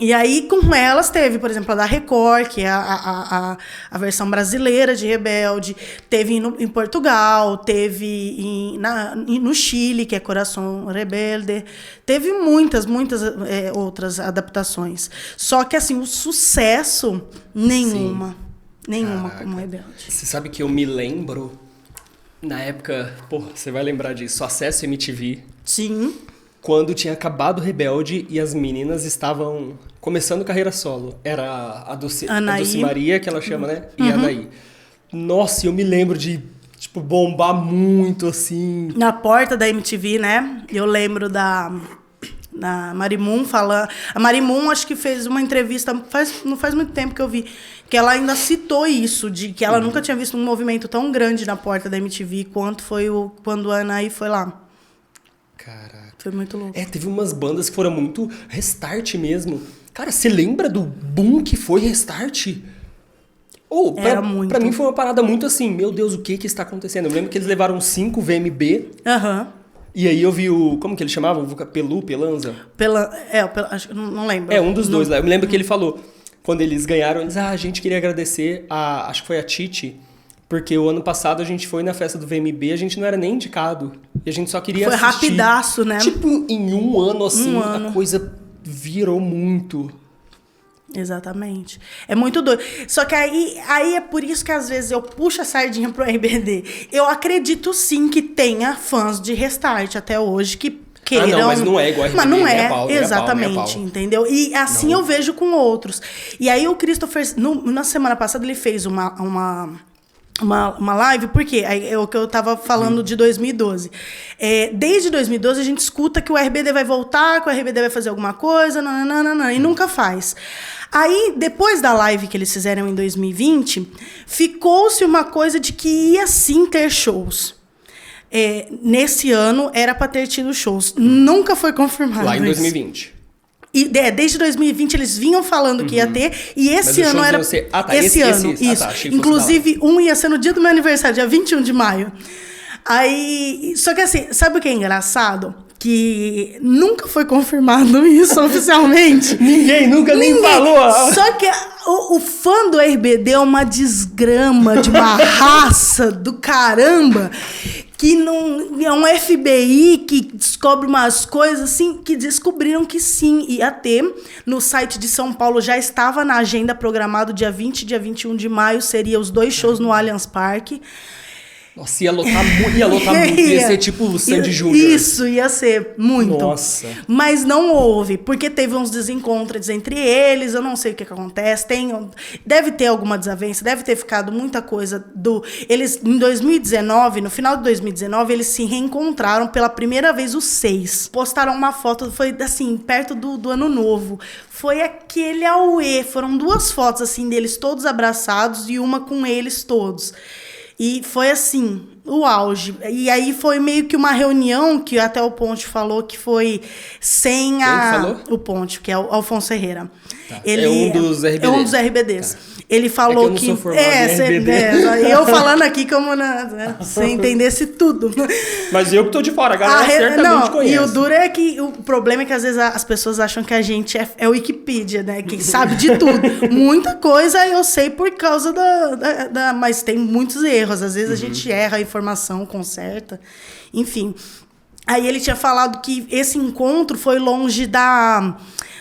Speaker 2: E aí, com elas, teve, por exemplo, a da Record, que é a versão brasileira de Rebelde. Teve em Portugal, teve no Chile, que é Coração Rebelde. Teve muitas outras adaptações. Só que, assim, o sucesso, nenhuma. Sim. Nenhuma como Rebelde.
Speaker 1: Você sabe que eu me lembro, na época, você vai lembrar disso, Acesso MTV.
Speaker 2: Sim.
Speaker 1: quando tinha acabado o Rebelde e as meninas estavam começando carreira solo. Era a Dulce Maria, que ela chama, né? E a Anaí. Nossa, eu me lembro de, tipo, bombar muito, assim.
Speaker 2: Na porta da MTV, né? Eu lembro da Marimun falando... A Marimun, acho que fez uma entrevista, não faz muito tempo que eu vi, que ela ainda citou isso, de que ela nunca tinha visto um movimento tão grande na porta da MTV quanto foi quando a Anaí foi lá.
Speaker 1: Caraca.
Speaker 2: Foi muito louco.
Speaker 1: Teve umas bandas que foram muito Restart mesmo. Cara, você lembra do boom que foi Restart?
Speaker 2: Era muito.
Speaker 1: Pra mim foi uma parada muito assim, meu Deus, o que está acontecendo? Eu lembro que eles levaram 5 VMB. E aí eu vi como que ele chamava? Pelanza?
Speaker 2: Acho que não lembro.
Speaker 1: Um dos dois lá. Eu me lembro que ele falou, quando eles ganharam, a gente queria agradecer acho que foi a Titi, porque o ano passado a gente foi na festa do VMB, a gente não era nem indicado. E a gente só queria assistir.
Speaker 2: Foi rapidaço, né?
Speaker 1: Tipo, em um ano, assim, a coisa virou muito.
Speaker 2: Exatamente. É muito doido. Só que aí é por isso que às vezes eu puxo a sardinha pro RBD. Eu acredito sim que tenha fãs de Restart até hoje que queiram...
Speaker 1: não, mas não é igual a RBD.
Speaker 2: Mas não é,
Speaker 1: pau,
Speaker 2: exatamente, entendeu? E assim eu vejo com outros. E aí o Christopher, na semana passada, ele fez uma live, porque é o que eu tava falando de 2012. Desde 2012 a gente escuta que o RBD vai voltar, que o RBD vai fazer alguma coisa, e nunca faz. Aí, depois da live que eles fizeram em 2020, ficou-se uma coisa de que ia sim ter shows. Nesse ano era para ter tido shows. Nunca foi confirmado.
Speaker 1: Lá em 2020.
Speaker 2: E, desde 2020 eles vinham falando que ia ter, e esse ano era... esse ano, isso. Inclusive, ia ser no dia do meu aniversário, dia 21 de maio. Aí, só que assim, sabe o que é engraçado? Que nunca foi confirmado isso oficialmente.
Speaker 1: Ninguém nem falou.
Speaker 2: Só que o fã do RBD é uma desgrama de uma raça do caramba, que não é um FBI que descobre umas coisas assim, que descobriram que sim, ia ter. No site de São Paulo já estava na agenda programado dia 20 e dia 21 de maio, seria os 2 shows no Allianz Parque.
Speaker 1: Nossa, ia lotar muito, ia ser tipo o Sandy Júnior.
Speaker 2: Isso, ia ser muito.
Speaker 1: Nossa.
Speaker 2: Mas não houve, porque teve uns desencontros entre eles, eu não sei o que acontece, deve ter alguma desavença, deve ter ficado muita coisa eles, em 2019, no final de 2019, eles se reencontraram pela primeira vez os 6. Postaram uma foto, foi assim, perto do Ano Novo. Foi aquele auê, foram 2 fotos assim deles todos abraçados e uma com eles todos. E foi assim, o auge. E aí foi meio que uma reunião que até o Ponte falou que foi sem
Speaker 1: Quem falou?
Speaker 2: O Ponte, que é o Alfonso Herrera.
Speaker 1: Tá.
Speaker 2: Ele
Speaker 1: é um dos RBDs.
Speaker 2: É um dos RBDs.
Speaker 1: Tá.
Speaker 2: Ele falou
Speaker 1: eu não sou formado em RBD.
Speaker 2: Eu falando aqui como você entendesse tudo.
Speaker 1: Mas eu que tô de fora, a galera certamente conhece.
Speaker 2: E o duro é que o problema é que às vezes as pessoas acham que a gente é Wikipedia, né? Que sabe de tudo. Muita coisa eu sei por causa mas tem muitos erros. Às vezes a gente erra a informação, conserta. Enfim. Aí ele tinha falado que esse encontro foi longe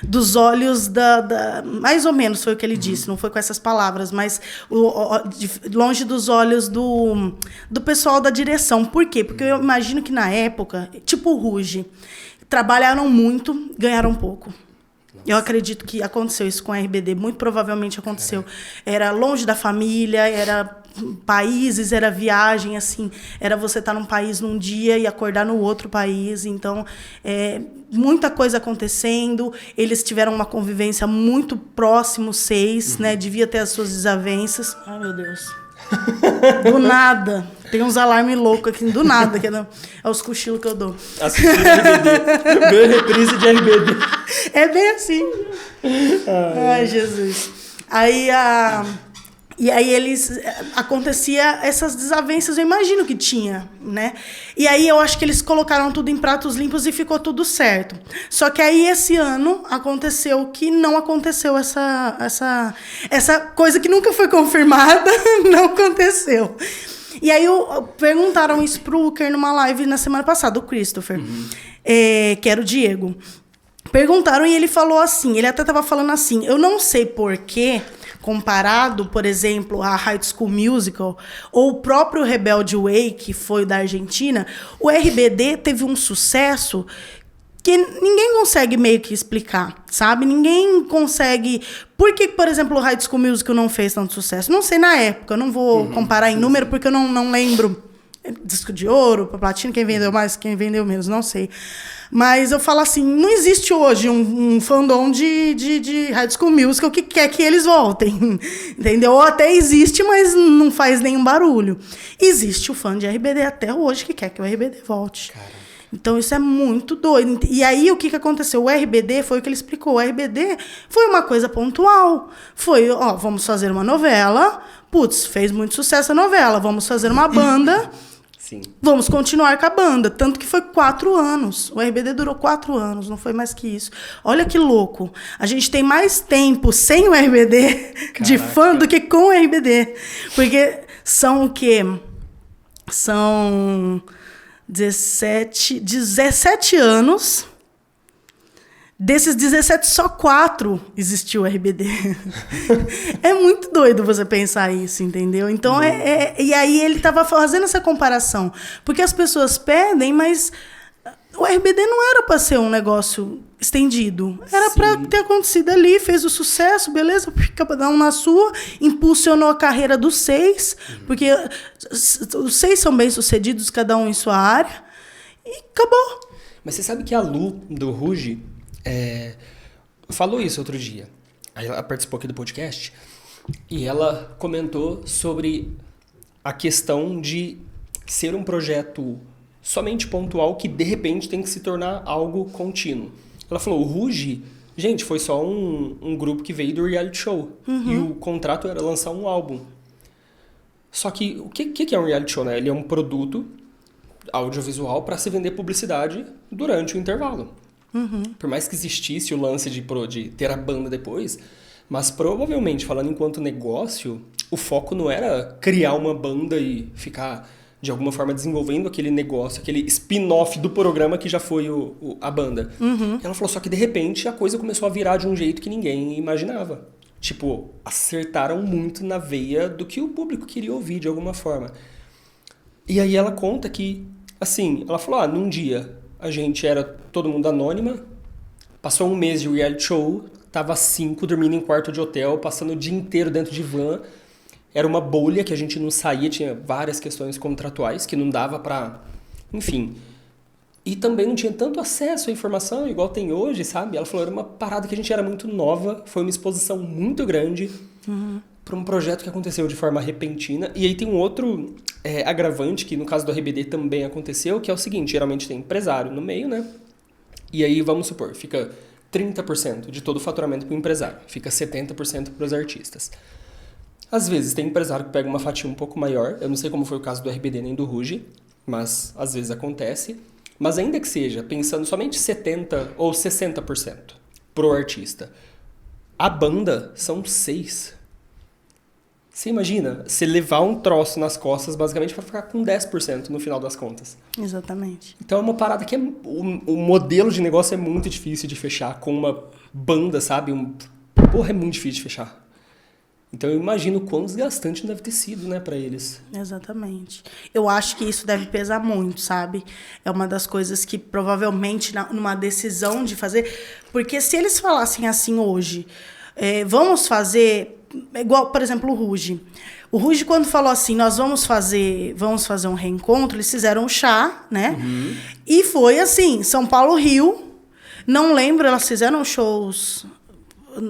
Speaker 2: dos olhos mais ou menos foi o que ele disse, não foi com essas palavras, mas longe dos olhos do pessoal da direção. Por quê? Porque eu imagino que na época, tipo o Ruge, trabalharam muito, ganharam pouco. Eu acredito que aconteceu isso com a RBD, muito provavelmente aconteceu. Era longe da família, era países, era viagem, assim, era você estar num país num dia e acordar no outro país. Então, muita coisa acontecendo. Eles tiveram uma convivência muito próximo, 6, né? Devia ter as suas desavenças. Ai, meu Deus. Do nada. Tem uns alarmes loucos aqui, do nada. Que é os cochilos que eu dou.
Speaker 1: Assistindo RBD. Meu reprise de RBD.
Speaker 2: É bem assim. Ai, Jesus. E aí acontecia essas desavenças, eu imagino que tinha, né? E aí eu acho que eles colocaram tudo em pratos limpos e ficou tudo certo. Só que aí esse ano aconteceu que não aconteceu essa coisa que nunca foi confirmada, não aconteceu. E aí perguntaram isso pro Uker numa live na semana passada, o Christopher, que era o Diego. Perguntaram e ele falou assim, ele até estava falando assim, eu não sei porquê, comparado, por exemplo, a High School Musical ou o próprio Rebelde Way, que foi da Argentina, o RBD teve um sucesso que ninguém consegue meio que explicar, sabe? Ninguém consegue... Por que, por exemplo, o High School Musical não fez tanto sucesso? Não sei na época, eu não vou comparar em número, porque eu não lembro. Disco de ouro, platina, quem vendeu mais, quem vendeu menos, não sei. Mas eu falo assim, não existe hoje um fandom de High School Musical que quer que eles voltem, entendeu? Ou até existe, mas não faz nenhum barulho. Existe o fã de RBD até hoje que quer que o RBD volte. Caramba. Então isso é muito doido. E aí o que aconteceu? O RBD foi o que ele explicou. O RBD foi uma coisa pontual. Foi, vamos fazer uma novela. Putz, fez muito sucesso a novela. Vamos fazer uma banda.
Speaker 1: Sim.
Speaker 2: Vamos continuar com a banda. Tanto que foi 4 anos. O RBD durou 4 anos, não foi mais que isso. Olha que louco. A gente tem mais tempo sem o RBD de fã do que com o RBD. Porque são o quê? São 17 anos. Desses 17, só 4 existiu o RBD. É muito doido você pensar isso, entendeu? Então, e aí ele estava fazendo essa comparação. Porque as pessoas pedem, mas o RBD não era para ser um negócio estendido. Era para ter acontecido ali, fez o sucesso, beleza, cada um na sua, impulsionou a carreira dos 6, porque os 6 são bem-sucedidos, cada um em sua área, e acabou.
Speaker 1: Mas você sabe que a Lu, do Ruge, falou isso outro dia. Ela participou aqui do podcast e ela comentou sobre a questão de ser um projeto somente pontual que de repente tem que se tornar algo contínuo. Ela falou, o Ruge, gente, foi só um grupo que veio do reality show. E o contrato era lançar um álbum. Só que o que é um reality show, né? Ele é um produto audiovisual para se vender publicidade durante o intervalo. Por mais que existisse o lance de ter a banda depois, mas provavelmente, falando enquanto negócio, o foco não era criar uma banda e ficar, de alguma forma, desenvolvendo aquele negócio, aquele spin-off do programa que já foi a banda. Ela falou, só que de repente a coisa começou a virar de um jeito que ninguém imaginava. Tipo, acertaram muito na veia do que o público queria ouvir, de alguma forma. E aí ela conta que, assim, ela falou, num dia a gente era todo mundo anônima, passou um mês de reality show, tava 5 dormindo em quarto de hotel, passando o dia inteiro dentro de van. Era uma bolha que a gente não saía, tinha várias questões contratuais que não dava pra... Enfim. E também não tinha tanto acesso à informação igual tem hoje, sabe? Ela falou, era uma parada que a gente era muito nova, foi uma exposição muito grande para um projeto que aconteceu de forma repentina. E aí tem um outro agravante, que no caso do RBD também aconteceu, que é o seguinte, geralmente tem empresário no meio, né? E aí, vamos supor, fica 30% de todo o faturamento para o empresário, fica 70% para os artistas. Às vezes tem empresário que pega uma fatia um pouco maior, eu não sei como foi o caso do RBD nem do Ruge, mas às vezes acontece. Mas ainda que seja, pensando somente 70% ou 60% pro artista, a banda são 6%. Você imagina, você levar um troço nas costas basicamente para ficar com 10% no final das contas.
Speaker 2: Exatamente.
Speaker 1: Então é uma parada que o modelo de negócio é muito difícil de fechar com uma banda, sabe? Porra, é muito difícil de fechar. Então eu imagino o quão desgastante não deve ter sido, né, para eles.
Speaker 2: Exatamente. Eu acho que isso deve pesar muito, sabe? É uma das coisas que provavelmente numa decisão de fazer... Porque se eles falassem assim hoje, vamos fazer... Igual, por exemplo, o Ruge. O Ruge, quando falou assim, nós vamos fazer um reencontro, eles fizeram um chá, né? E foi assim, São Paulo, Rio. Não lembro, elas fizeram shows...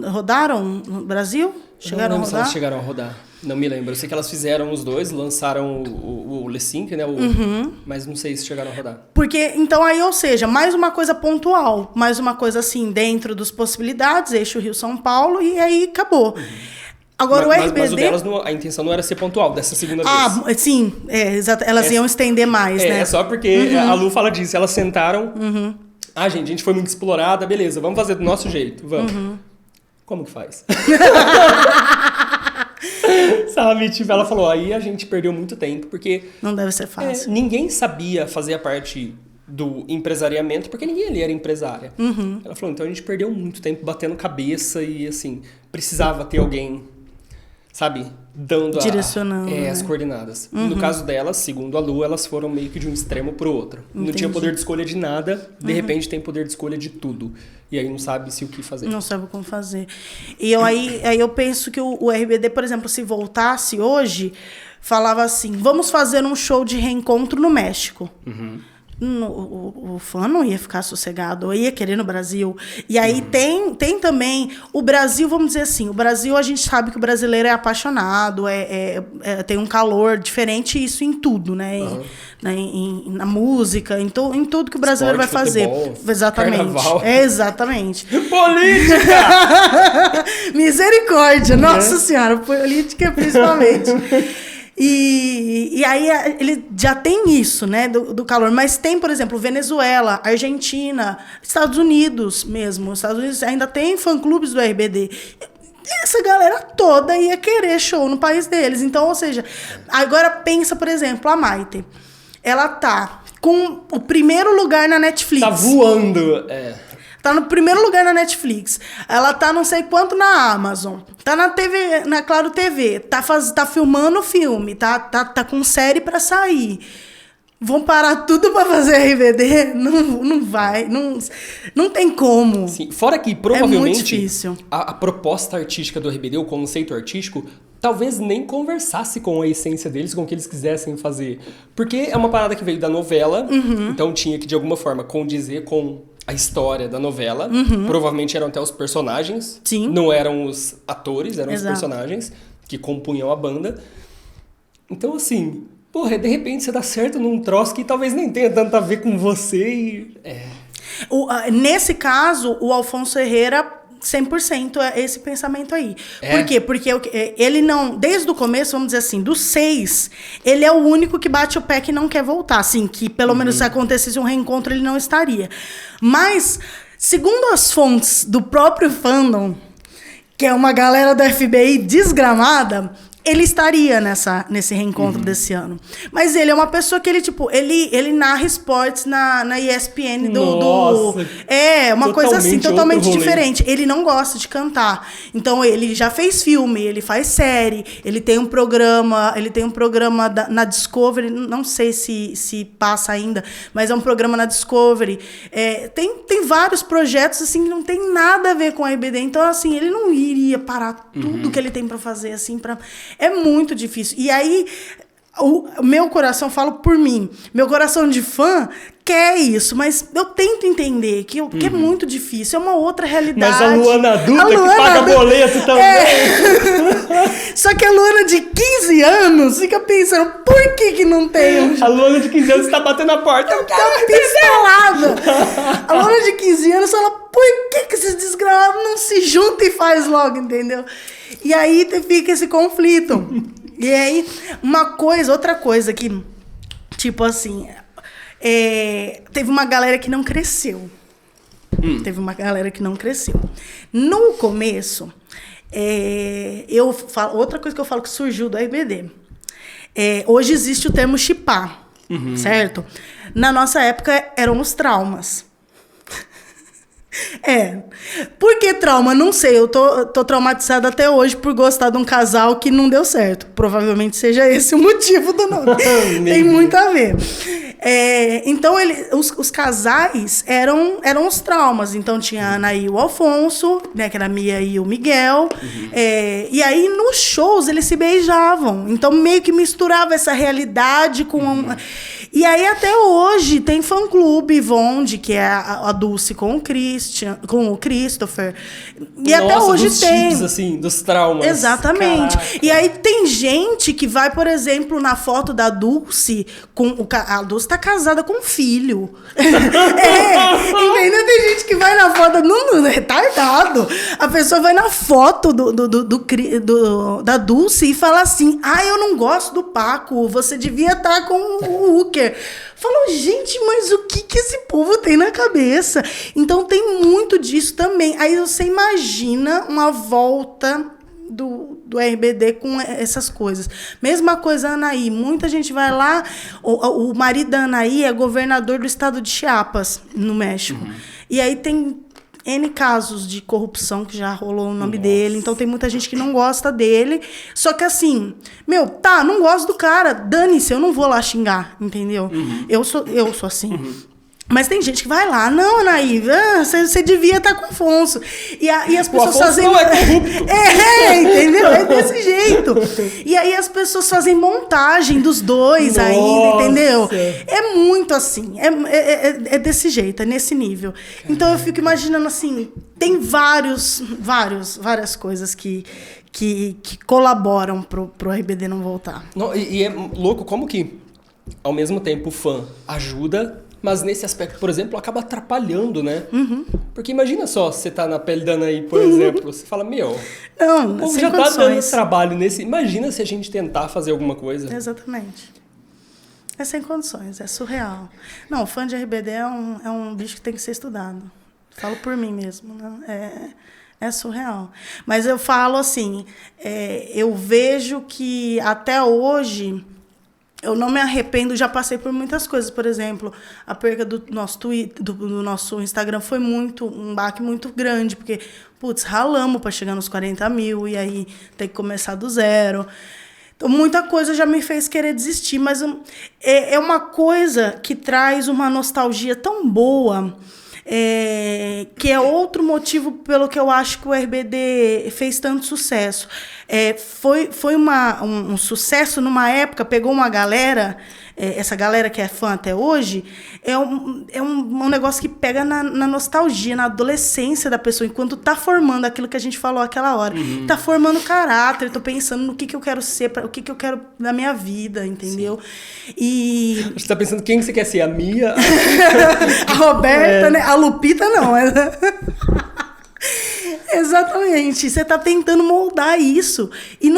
Speaker 2: Rodaram no Brasil? Chegaram a rodar?
Speaker 1: Se elas chegaram a rodar. Não me lembro. Eu sei que elas fizeram os dois, lançaram o Lip Sync, né? Mas não sei se chegaram a rodar.
Speaker 2: Porque, então, aí, ou seja, mais uma coisa pontual, mais uma coisa assim, dentro das possibilidades, eixo Rio-São Paulo, e aí acabou. Agora, o RBD...
Speaker 1: Mas o delas, a intenção não era ser pontual, dessa segunda vez.
Speaker 2: Sim, exato. Elas iam estender mais, né?
Speaker 1: É só porque a Lu fala disso. Elas sentaram... gente, a gente foi muito explorada, beleza, vamos fazer do nosso jeito, vamos. Como que faz? Sabe, tipo, ela falou, aí a gente perdeu muito tempo, porque...
Speaker 2: Não deve ser fácil.
Speaker 1: Ninguém sabia fazer a parte do empresariamento, porque ninguém ali era empresária. Ela falou, então a gente perdeu muito tempo batendo cabeça e, assim, precisava ter alguém sabe, dando
Speaker 2: direcionando,
Speaker 1: as coordenadas. No caso delas, segundo a Lu, elas foram meio que de um extremo pro outro. Não tinha poder de escolha de nada, de repente tem poder de escolha de tudo. E aí não sabe o que fazer.
Speaker 2: Não sabe como fazer. E aí eu penso que o RBD, por exemplo, se voltasse hoje, falava assim, vamos fazer um show de reencontro no México. O fã não ia ficar sossegado, ia querer no Brasil. E aí tem também o Brasil, vamos dizer assim, o Brasil, a gente sabe que o brasileiro é apaixonado, tem um calor diferente, isso em tudo, né? Na música, em tudo que o brasileiro vai fazer.
Speaker 1: Futebol,
Speaker 2: exatamente.
Speaker 1: Carnaval.
Speaker 2: Exatamente.
Speaker 1: Política!
Speaker 2: Misericórdia, nossa senhora, política principalmente. E aí ele já tem isso, né, do calor. Mas tem, por exemplo, Venezuela, Argentina, Estados Unidos mesmo. Estados Unidos ainda tem fã-clubes do RBD. Essa galera toda ia querer show no país deles. Então, ou seja, agora pensa, por exemplo, a Maite. Ela tá com o primeiro lugar na Netflix.
Speaker 1: Tá voando,
Speaker 2: Tá no primeiro lugar na Netflix. Ela tá não sei quanto na Amazon. Tá na TV, na Claro TV. Tá filmando filme. Tá com série pra sair. Vão parar tudo pra fazer RBD? Não vai. Não tem como.
Speaker 1: Sim, fora que provavelmente
Speaker 2: é muito difícil.
Speaker 1: A proposta artística do RBD, o conceito artístico, talvez nem conversasse com a essência deles, com o que eles quisessem fazer. Porque é uma parada que veio da novela, então tinha que de alguma forma condizer com a história da novela. Provavelmente eram até os personagens.
Speaker 2: Sim.
Speaker 1: Não eram os atores, eram
Speaker 2: Exato.
Speaker 1: os personagens que compunham a banda. Então, assim, porra, de repente você dá certo num troço que talvez nem tenha tanto a ver com você e...
Speaker 2: Nesse caso, o Alfonso Herrera 100% é esse pensamento aí. Por quê? Porque ele não... Desde o começo, vamos dizer assim, dos 6, ele é o único que bate o pé que não quer voltar. Assim, que pelo menos se acontecesse um reencontro, ele não estaria. Mas, segundo as fontes do próprio fandom, que é uma galera da FBI desgramada, ele estaria nesse reencontro desse ano. Mas ele é uma pessoa que ele narra esportes na ESPN
Speaker 1: Nossa,
Speaker 2: uma coisa assim, totalmente
Speaker 1: outro rolê.
Speaker 2: diferente. Ele não gosta de cantar. Então, ele já fez filme, ele faz série, ele tem um programa na Discovery, não sei se passa ainda, mas é um programa na Discovery. Tem vários projetos, assim, que não tem nada a ver com a RBD. Então, assim, ele não iria parar tudo que ele tem pra fazer, assim, É muito difícil. E aí, o meu coração, falo por mim, meu coração de fã quer isso, mas eu tento entender que é muito difícil, é uma outra realidade.
Speaker 1: Mas a Luana adulta que paga boleto também.
Speaker 2: Só que a Luana de 15 anos fica pensando, por que não tem?
Speaker 1: A Luana de 15 anos tá batendo a porta. Eu
Speaker 2: Tá pistolada. A Luana de 15 anos fala, por que esses desgramados não se juntam e faz logo, entendeu? E aí fica esse conflito. E aí, outra coisa que, tipo assim, teve uma galera que não cresceu. Teve uma galera que não cresceu. No começo, outra coisa que eu falo que surgiu do RBD. Hoje existe o termo chipar, certo? Na nossa época eram os traumas. Por que trauma? Não sei, eu tô traumatizada até hoje por gostar de um casal que não deu certo. Provavelmente seja esse o motivo do nome. Tem muito a ver. Então, os casais eram os traumas. Então, tinha a Ana e o Alfonso, né, que era a Mia e o Miguel. E aí, nos shows, eles se beijavam. Então, meio que misturava essa realidade com... E aí, até hoje, tem fã-clube Vonde, que é a Dulce com o Christopher. E
Speaker 1: Nossa,
Speaker 2: até hoje
Speaker 1: dos
Speaker 2: tem.
Speaker 1: chips, assim, dos traumas.
Speaker 2: Exatamente.
Speaker 1: Caraca.
Speaker 2: E aí tem gente que vai, por exemplo, na foto da Dulce, a Dulce tá casada com um filho. Entendeu? Tem gente que vai na foto, não retardado. A pessoa vai na foto da Dulce e fala assim, eu não gosto do Paco, você devia estar com o Hooker. Falam, gente, mas o que esse povo tem na cabeça? Então tem muito disso também. Aí você imagina uma volta do RBD com essas coisas. Mesma coisa a Anaí. Muita gente vai lá, o marido da Anaí é governador do estado de Chiapas, no México. E aí tem N casos de corrupção que já rolou o nome dele. Então tem muita gente que não gosta dele. Só que assim, não gosto do cara. Dane-se, eu não vou lá xingar, entendeu? Eu sou assim. Mas tem gente que vai lá, não, Anaí, você devia estar com o Afonso. E as pessoas
Speaker 1: o Afonso
Speaker 2: fazem.
Speaker 1: Não é corrupto.
Speaker 2: Entendeu? É desse jeito. E aí as pessoas fazem montagem dos dois ainda, entendeu? É muito assim. É desse jeito, é nesse nível. Então eu fico imaginando assim, tem várias coisas que colaboram pro RBD não voltar.
Speaker 1: Não, e é louco como que, ao mesmo tempo, o fã ajuda. Mas nesse aspecto, por exemplo, acaba atrapalhando, né? Porque imagina só, você tá na pele da Anaí, por exemplo, você fala,
Speaker 2: não,
Speaker 1: o povo
Speaker 2: sem
Speaker 1: já
Speaker 2: condições.
Speaker 1: tá dando trabalho nesse... Imagina se a gente tentar fazer alguma coisa.
Speaker 2: Exatamente. É sem condições, é surreal. Não, o fã de RBD é um bicho que tem que ser estudado. Falo por mim mesmo, né? É surreal. Mas eu falo assim, eu vejo que até hoje... Eu não me arrependo, já passei por muitas coisas. Por exemplo, a perca do nosso Twitter, do nosso Instagram foi um baque muito grande, porque, ralamos para chegar nos 40 mil e aí ter que começar do zero. Então, muita coisa já me fez querer desistir, mas é uma coisa que traz uma nostalgia tão boa, que é outro motivo pelo que eu acho que o RBD fez tanto sucesso. Foi um sucesso numa época, pegou uma galera, essa galera que é fã até hoje, é um negócio que pega na nostalgia, na adolescência da pessoa, enquanto tá formando aquilo que a gente falou aquela hora. Tá formando caráter, tô pensando no que eu quero ser, o que eu quero na minha vida, entendeu? Sim. E...
Speaker 1: Você tá pensando quem você quer ser? A Mia?
Speaker 2: A Roberta, né? A Lupita, não. Exatamente. Você tá tentando moldar isso. E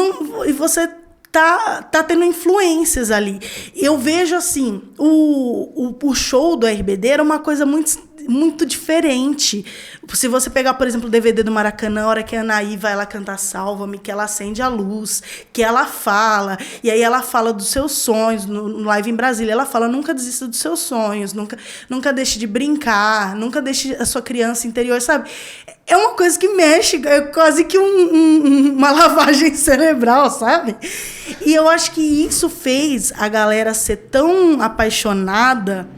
Speaker 2: você tá tendo influências ali. Eu vejo assim, o show do RBD era uma coisa muito diferente. Se você pegar, por exemplo, o DVD do Maracanã, a hora que a Anaí vai lá cantar Salva-me, que ela acende a luz, que ela fala, e aí ela fala dos seus sonhos, no Live em Brasília, ela fala, nunca desista dos seus sonhos, nunca deixe de brincar, nunca deixe a sua criança interior, sabe? É uma coisa que mexe, é quase que uma lavagem cerebral, sabe? E eu acho que isso fez a galera ser tão apaixonada,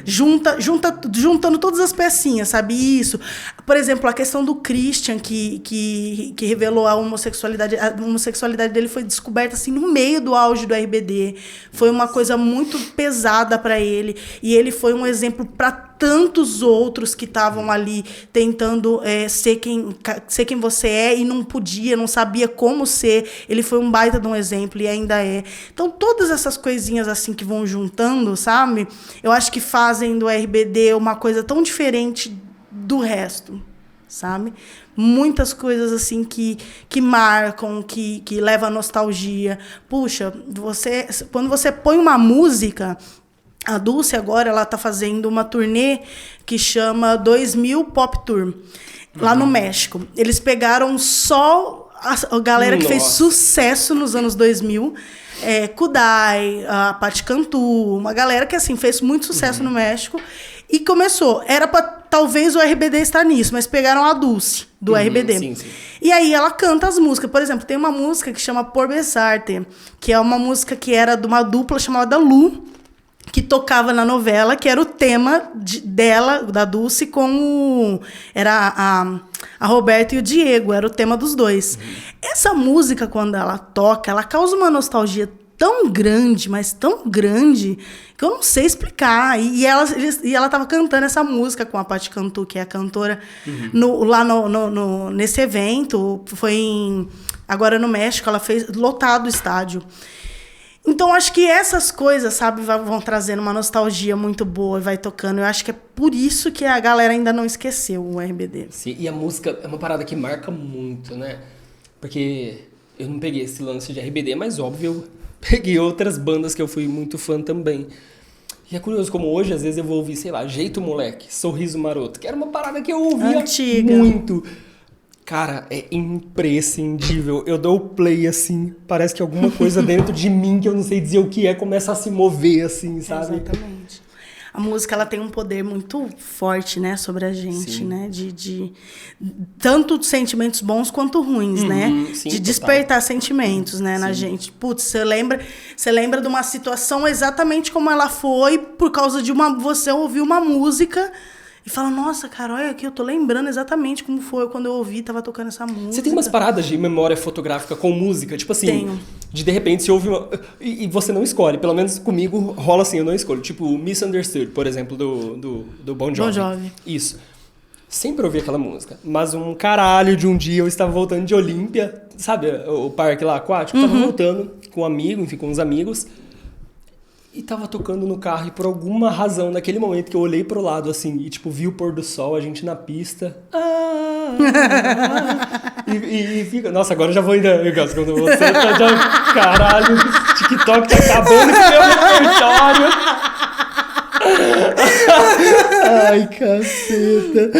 Speaker 2: juntando todas as pecinhas, sabe? Isso. Por exemplo, a questão do Christian, que revelou a homossexualidade. A homossexualidade dele foi descoberta assim, no meio do auge do RBD. Foi uma coisa muito pesada para ele. E ele foi um exemplo para tantos outros que estavam ali tentando ser quem você é e não podia, não sabia como ser. Ele foi um baita de um exemplo e ainda é. Então, todas essas coisinhas assim que vão juntando, sabe? Eu acho que fazem do RBD uma coisa tão diferente do resto, sabe? Muitas coisas assim que marcam, que levam a nostalgia. Puxa, quando você põe uma música... A Dulce agora ela tá fazendo uma turnê que chama 2000 Pop Tour, lá no México. Eles pegaram só a galera que fez sucesso nos anos 2000, Kudai, a Patti Cantu, uma galera que assim fez muito sucesso no México e começou. Era para talvez o RBD estar nisso, mas pegaram a Dulce do RBD.
Speaker 1: Sim.
Speaker 2: E aí ela canta as músicas. Por exemplo, tem uma música que chama Por Besarte, que é uma música que era de uma dupla chamada Lu, que tocava na novela, que era o tema dela, da Dulce, era a Roberta e o Diego, era o tema dos dois. Essa música, quando ela toca, ela causa uma nostalgia tão grande, mas tão grande, que eu não sei explicar. E ela estava cantando essa música com a Patti Cantu, que é a cantora, lá nesse evento, agora no México, ela fez lotado o estádio. Então, acho que essas coisas, sabe, vão trazendo uma nostalgia muito boa e vai tocando. Eu acho que é por isso que a galera ainda não esqueceu o RBD.
Speaker 1: Sim, e a música é uma parada que marca muito, né? Porque eu não peguei esse lance de RBD, mas óbvio, eu peguei outras bandas que eu fui muito fã também. E é curioso como hoje, às vezes, eu vou ouvir, sei lá, Jeito Moleque, Sorriso Maroto, que era uma parada que eu ouvia muito. Cara, é imprescindível. Eu dou o play, assim, parece que alguma coisa dentro de mim, que eu não sei dizer o que é, começa a se mover, assim, sabe?
Speaker 2: Exatamente. A música, ela tem um poder muito forte, né, sobre a gente, sim, né? De tanto sentimentos bons quanto ruins, né?
Speaker 1: Sim,
Speaker 2: de despertar sentimentos, né, na gente. Putz, você lembra de uma situação exatamente como ela foi por causa de você ouvir uma música e fala, nossa, cara, olha aqui, eu tô lembrando exatamente como foi quando eu ouvi, tava tocando essa música.
Speaker 1: Você tem umas paradas de memória fotográfica com música? Tipo assim,
Speaker 2: tenho.
Speaker 1: De repente você ouve uma... E você não escolhe, pelo menos comigo rola assim, eu não escolho. Tipo, Misunderstood, por exemplo, do Bon Jovi.
Speaker 2: Bon Jovi.
Speaker 1: Isso. Sempre ouvi aquela música, mas um caralho de um dia eu estava voltando de Olímpia, sabe o parque lá aquático? Tava voltando com um amigo, enfim, com uns amigos... E tava tocando no carro e por alguma razão, naquele momento que eu olhei pro lado, assim, e tipo, vi o pôr do sol, a gente na pista. E fica... Nossa, agora eu já vou ainda... Quando você tá já... Caralho, o TikTok tá acabando com o meu repertório. Ai, caceta.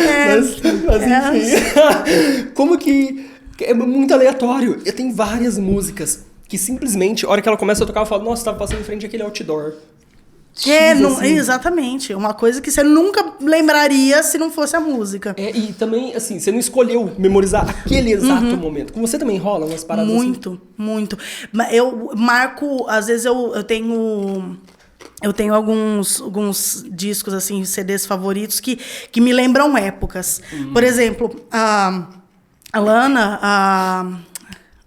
Speaker 1: Mas enfim... Como que... É muito aleatório. Eu tenho várias músicas... que simplesmente, a hora que ela começa a tocar, eu falo, nossa, tava passando em frente àquele outdoor.
Speaker 2: Não, assim. Exatamente. Uma coisa que você nunca lembraria se não fosse a música.
Speaker 1: E também, assim, você não escolheu memorizar aquele exato momento. Com você também rola umas paradas
Speaker 2: muito, assim? Muito. Eu marco, às vezes eu tenho alguns discos, assim, CDs favoritos que me lembram épocas. Por exemplo, a Lana...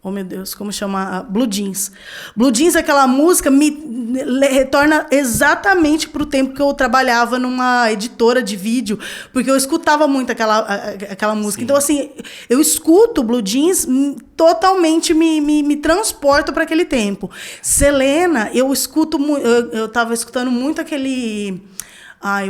Speaker 2: Oh, meu Deus, como chama? Blue Jeans. Blue Jeans, aquela música, me retorna exatamente pro tempo que eu trabalhava numa editora de vídeo, porque eu escutava muito aquela música. Sim. Então, assim, eu escuto Blue Jeans, totalmente me transporto para aquele tempo. Selena, eu tava escutando muito aquele...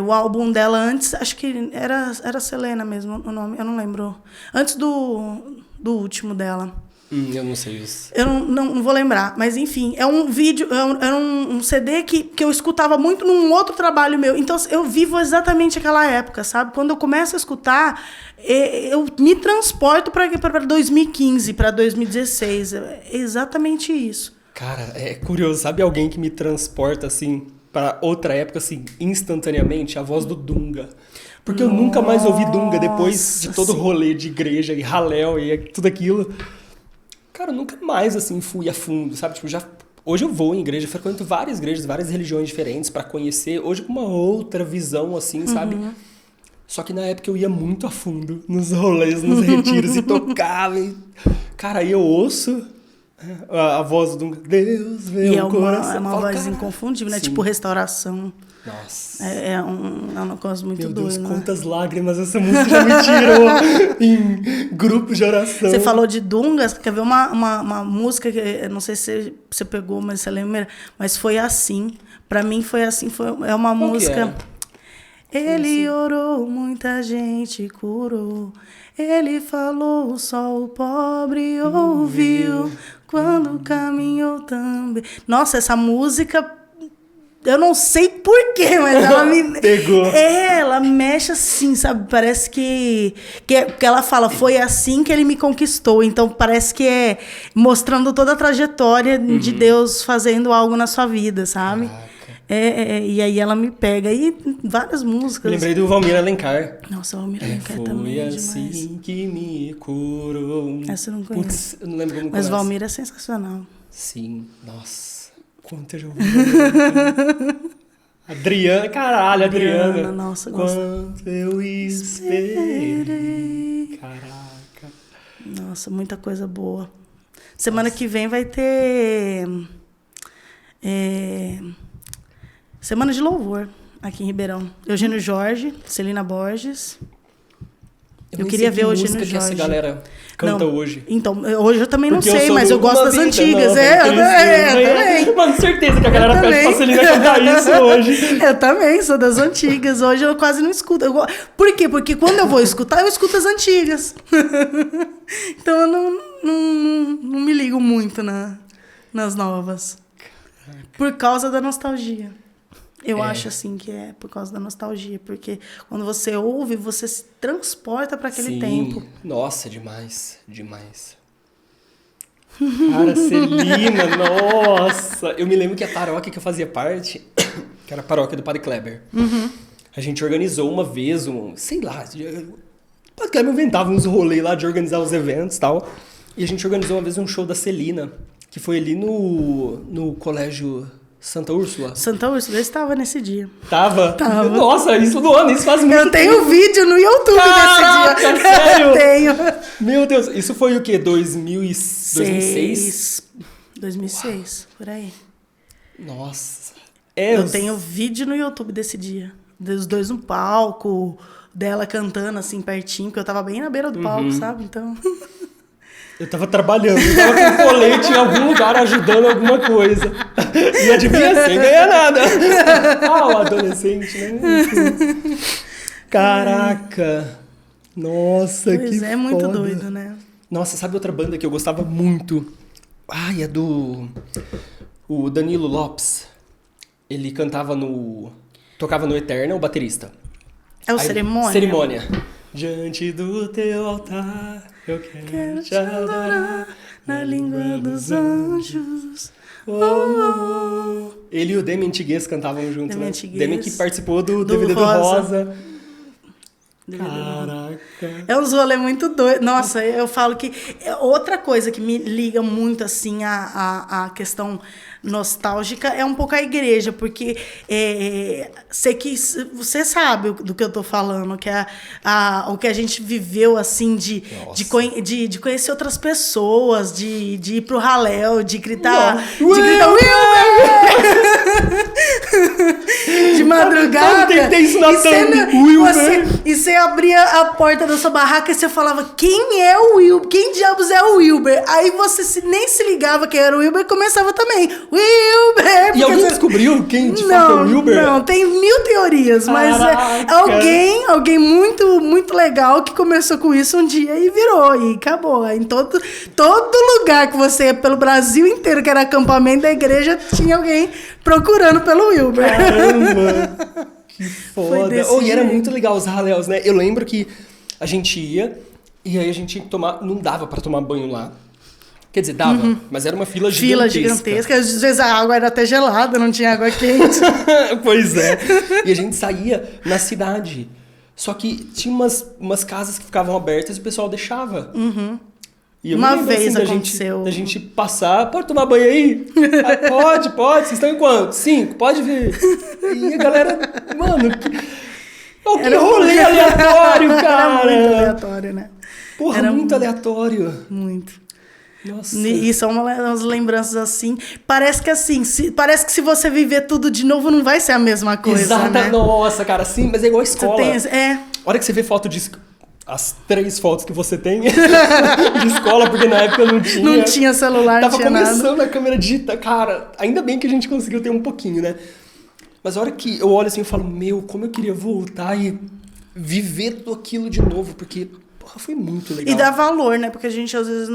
Speaker 2: o álbum dela antes, acho que era Selena mesmo o nome, eu não lembro. Antes do último dela.
Speaker 1: Eu não sei isso.
Speaker 2: Eu não vou lembrar, mas enfim, é um vídeo, era um CD que eu escutava muito num outro trabalho meu. Então eu vivo exatamente aquela época, sabe? Quando eu começo a escutar, eu me transporto para 2015, para 2016. É exatamente isso.
Speaker 1: Cara, é curioso, sabe alguém que me transporta assim para outra época assim instantaneamente? A voz do Dunga. Porque eu nunca mais ouvi Dunga depois de todo o rolê de igreja e Halel e tudo aquilo. Cara, eu nunca mais, assim, fui a fundo, sabe? Tipo, hoje eu vou em igreja, frequento várias igrejas, várias religiões diferentes pra conhecer. Hoje com uma outra visão, assim, sabe? Só que na época eu ia muito a fundo nos rolês, nos retiros e tocava. Cara, aí eu ouço a voz do Deus, vê o coração.
Speaker 2: É uma voz inconfundível, né? Sim. Tipo Restauração.
Speaker 1: Nossa.
Speaker 2: É um negócio muito doido.
Speaker 1: Meu Deus,
Speaker 2: né?
Speaker 1: quantas lágrimas essa música já me tirou em grupos de oração.
Speaker 2: Você falou de Dungas, quer ver uma música que eu não sei se você pegou, mas você lembra? Mas foi assim. Pra mim foi assim. É uma
Speaker 1: Qual
Speaker 2: música.
Speaker 1: Que é?
Speaker 2: Ele orou, muita gente curou. Ele falou, só o pobre ouviu. Quando caminhou também. Nossa, essa música. Eu não sei porquê, mas ela me...
Speaker 1: Pegou.
Speaker 2: Ela mexe assim, sabe? Parece que ela fala, foi assim que ele me conquistou. Então, parece que é mostrando toda a trajetória de Deus fazendo algo na sua vida, sabe? E aí ela me pega. E várias músicas.
Speaker 1: Lembrei do Valmir Alencar.
Speaker 2: Nossa, o Valmir Alencar também é demais.
Speaker 1: Foi assim que me curou.
Speaker 2: Essa eu não conheço.
Speaker 1: Putz, eu não lembro como
Speaker 2: Mas
Speaker 1: começa.
Speaker 2: Valmir é sensacional.
Speaker 1: Sim, nossa. Quanto eu já ouvi. Adriana, caralho, Adriana.
Speaker 2: Nossa,
Speaker 1: quanto eu esperei. Caraca.
Speaker 2: Nossa, muita coisa boa. Semana que vem vai ter Semana de Louvor aqui em Ribeirão. Eugênio Jorge, Celina Borges. Eu queria ver o Eugênio Jorge.
Speaker 1: Que essa galera canta hoje.
Speaker 2: Então, hoje eu também
Speaker 1: porque
Speaker 2: não sei, mas eu gosto das antigas. Eu também.
Speaker 1: Mano, certeza que a galera pede pra Celina cantar isso hoje.
Speaker 2: Eu também sou das antigas. Hoje eu quase não escuto. Por quê? Porque quando eu vou escutar, eu escuto as antigas. Então eu não me ligo muito nas novas. Por causa da nostalgia. Eu acho assim que é por causa da nostalgia, porque quando você ouve, você se transporta para aquele tempo.
Speaker 1: Nossa, demais. Cara, Celina, nossa. Eu me lembro que a paróquia que eu fazia parte, que era a paróquia do Padre Kleber. A gente organizou uma vez, sei lá, o Padre Kleber inventava uns rolês lá de organizar os eventos e tal. E a gente organizou uma vez um show da Celina, que foi ali no colégio Santa Úrsula.
Speaker 2: Santa Úrsula, eu estava nesse dia.
Speaker 1: Tava?
Speaker 2: Tava.
Speaker 1: Nossa, isso do ano, isso faz muito tempo.
Speaker 2: Eu tenho vídeo no YouTube
Speaker 1: Caraca,
Speaker 2: desse dia.
Speaker 1: sério?
Speaker 2: Eu tenho.
Speaker 1: Meu Deus, isso foi o quê? 2006?
Speaker 2: 2006, por aí.
Speaker 1: Nossa.
Speaker 2: Eu tenho vídeo no YouTube desse dia. Dos dois no palco, dela cantando assim pertinho, porque eu tava bem na beira do palco, sabe? Então...
Speaker 1: Eu tava trabalhando, eu tava com colete em algum lugar ajudando alguma coisa. E adivinha, sem ganhar nada. O adolescente, né? Caraca. Nossa,
Speaker 2: pois
Speaker 1: que
Speaker 2: é, muito
Speaker 1: foda.
Speaker 2: doido, né?
Speaker 1: Nossa, sabe outra banda que eu gostava muito? Ai, é do... O Danilo Lopes. Ele tocava no Eterna, o baterista.
Speaker 2: É o
Speaker 1: Aí,
Speaker 2: Cerimônia?
Speaker 1: Cerimônia. Diante do teu altar, eu quero te adorar
Speaker 2: na língua dos anjos.
Speaker 1: Ele e o Demi Antiguês cantavam junto,
Speaker 2: Demi
Speaker 1: né?
Speaker 2: Antiguês.
Speaker 1: Demi que participou do
Speaker 2: Do
Speaker 1: DVD do Rosa.
Speaker 2: Caraca.
Speaker 1: Caraca.
Speaker 2: É uns rolê muito doido. Nossa, eu falo que... Outra coisa que me liga muito, assim, a questão nostálgica é um pouco a igreja, porque você sabe do que eu tô falando, que o que a gente viveu, assim, de conhecer outras pessoas, de ir pro raléu, de gritar... De madrugada.
Speaker 1: Eu tentei isso na
Speaker 2: E você abria a porta da sua barraca e você falava, quem é o Wilber? Quem diabos é o Wilber? Aí você nem se ligava quem era o Wilber e começava também. Wilber!
Speaker 1: E alguém descobriu quem de fato é o Wilber?
Speaker 2: Não, tem 1000 teorias, mas alguém muito, muito legal que começou com isso um dia e virou, e acabou. Em todo lugar que você ia pelo Brasil inteiro, que era acampamento da igreja, tinha alguém procurando pelo Wilber.
Speaker 1: Caramba! Que foda. E era muito legal os raléus, né? Eu lembro que a gente ia e aí a gente tinha que tomar... Não dava pra tomar banho lá. Quer dizer, dava, mas era uma fila gigantesca.
Speaker 2: Às vezes a água era até gelada, não tinha água quente.
Speaker 1: Pois é. E a gente saía na cidade. Só que tinha umas casas que ficavam abertas e o pessoal deixava. E
Speaker 2: uma vez aconteceu.
Speaker 1: Da gente passar, pode tomar banho aí? Pode. Vocês estão em quanto? 5, pode vir. E a galera, mano, que rolê aleatório, cara.
Speaker 2: Era muito aleatório, né?
Speaker 1: Porra, era muito aleatório.
Speaker 2: Muito.
Speaker 1: Nossa.
Speaker 2: E são umas lembranças assim. Parece que se você viver tudo de novo, não vai ser a mesma coisa.
Speaker 1: Exato.
Speaker 2: Né?
Speaker 1: Nossa, cara, sim, mas é igual a escola. A hora que você vê foto de... As 3 fotos que você tem de escola, porque na época não tinha.
Speaker 2: Não tinha celular,
Speaker 1: Tava
Speaker 2: não tinha
Speaker 1: começando
Speaker 2: nada.
Speaker 1: a câmera digital. Cara, ainda bem que a gente conseguiu ter um pouquinho, né? Mas a hora que eu olho assim, eu falo, como eu queria voltar e viver tudo aquilo de novo, porque... Porra, foi muito legal.
Speaker 2: E dá valor, né? Porque a gente, às vezes,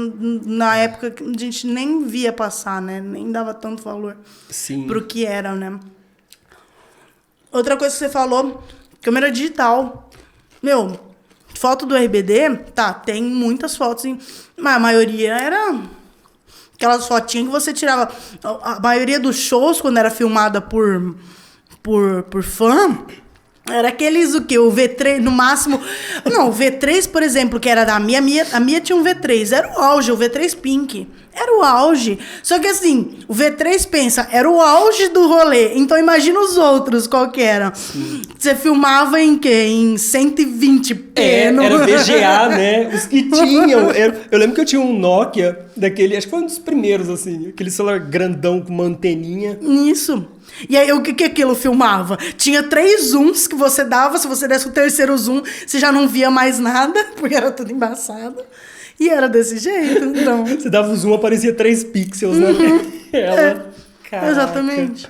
Speaker 2: na época, a gente nem via passar, né? Nem dava tanto valor pro que era, né? Outra coisa que você falou, câmera digital. Foto do RBD, tem muitas fotos, mas a maioria era aquelas fotinhas que você tirava. A maioria dos shows, quando era filmada por fã... Era aqueles, o V3, no máximo... Não, o V3, por exemplo, que era da Mia, a Mia tinha um V3, era o auge, o V3 Pink. Era o auge. Só que assim, o V3, pensa, era o auge do rolê. Então imagina os outros, qual que eram. Você filmava em quê? Em 120p.
Speaker 1: Era VGA, né? Os que tinham. Eu lembro que eu tinha um Nokia, daquele, acho que foi um dos primeiros, assim. Aquele celular grandão com uma anteninha.
Speaker 2: Isso. E aí, o que aquilo filmava? Tinha 3 zooms que você dava, se você desse o terceiro zoom, você já não via mais nada, porque era tudo embaçado. E era desse jeito, então...
Speaker 1: Você dava o zoom, aparecia 3 pixels na tela.
Speaker 2: Exatamente.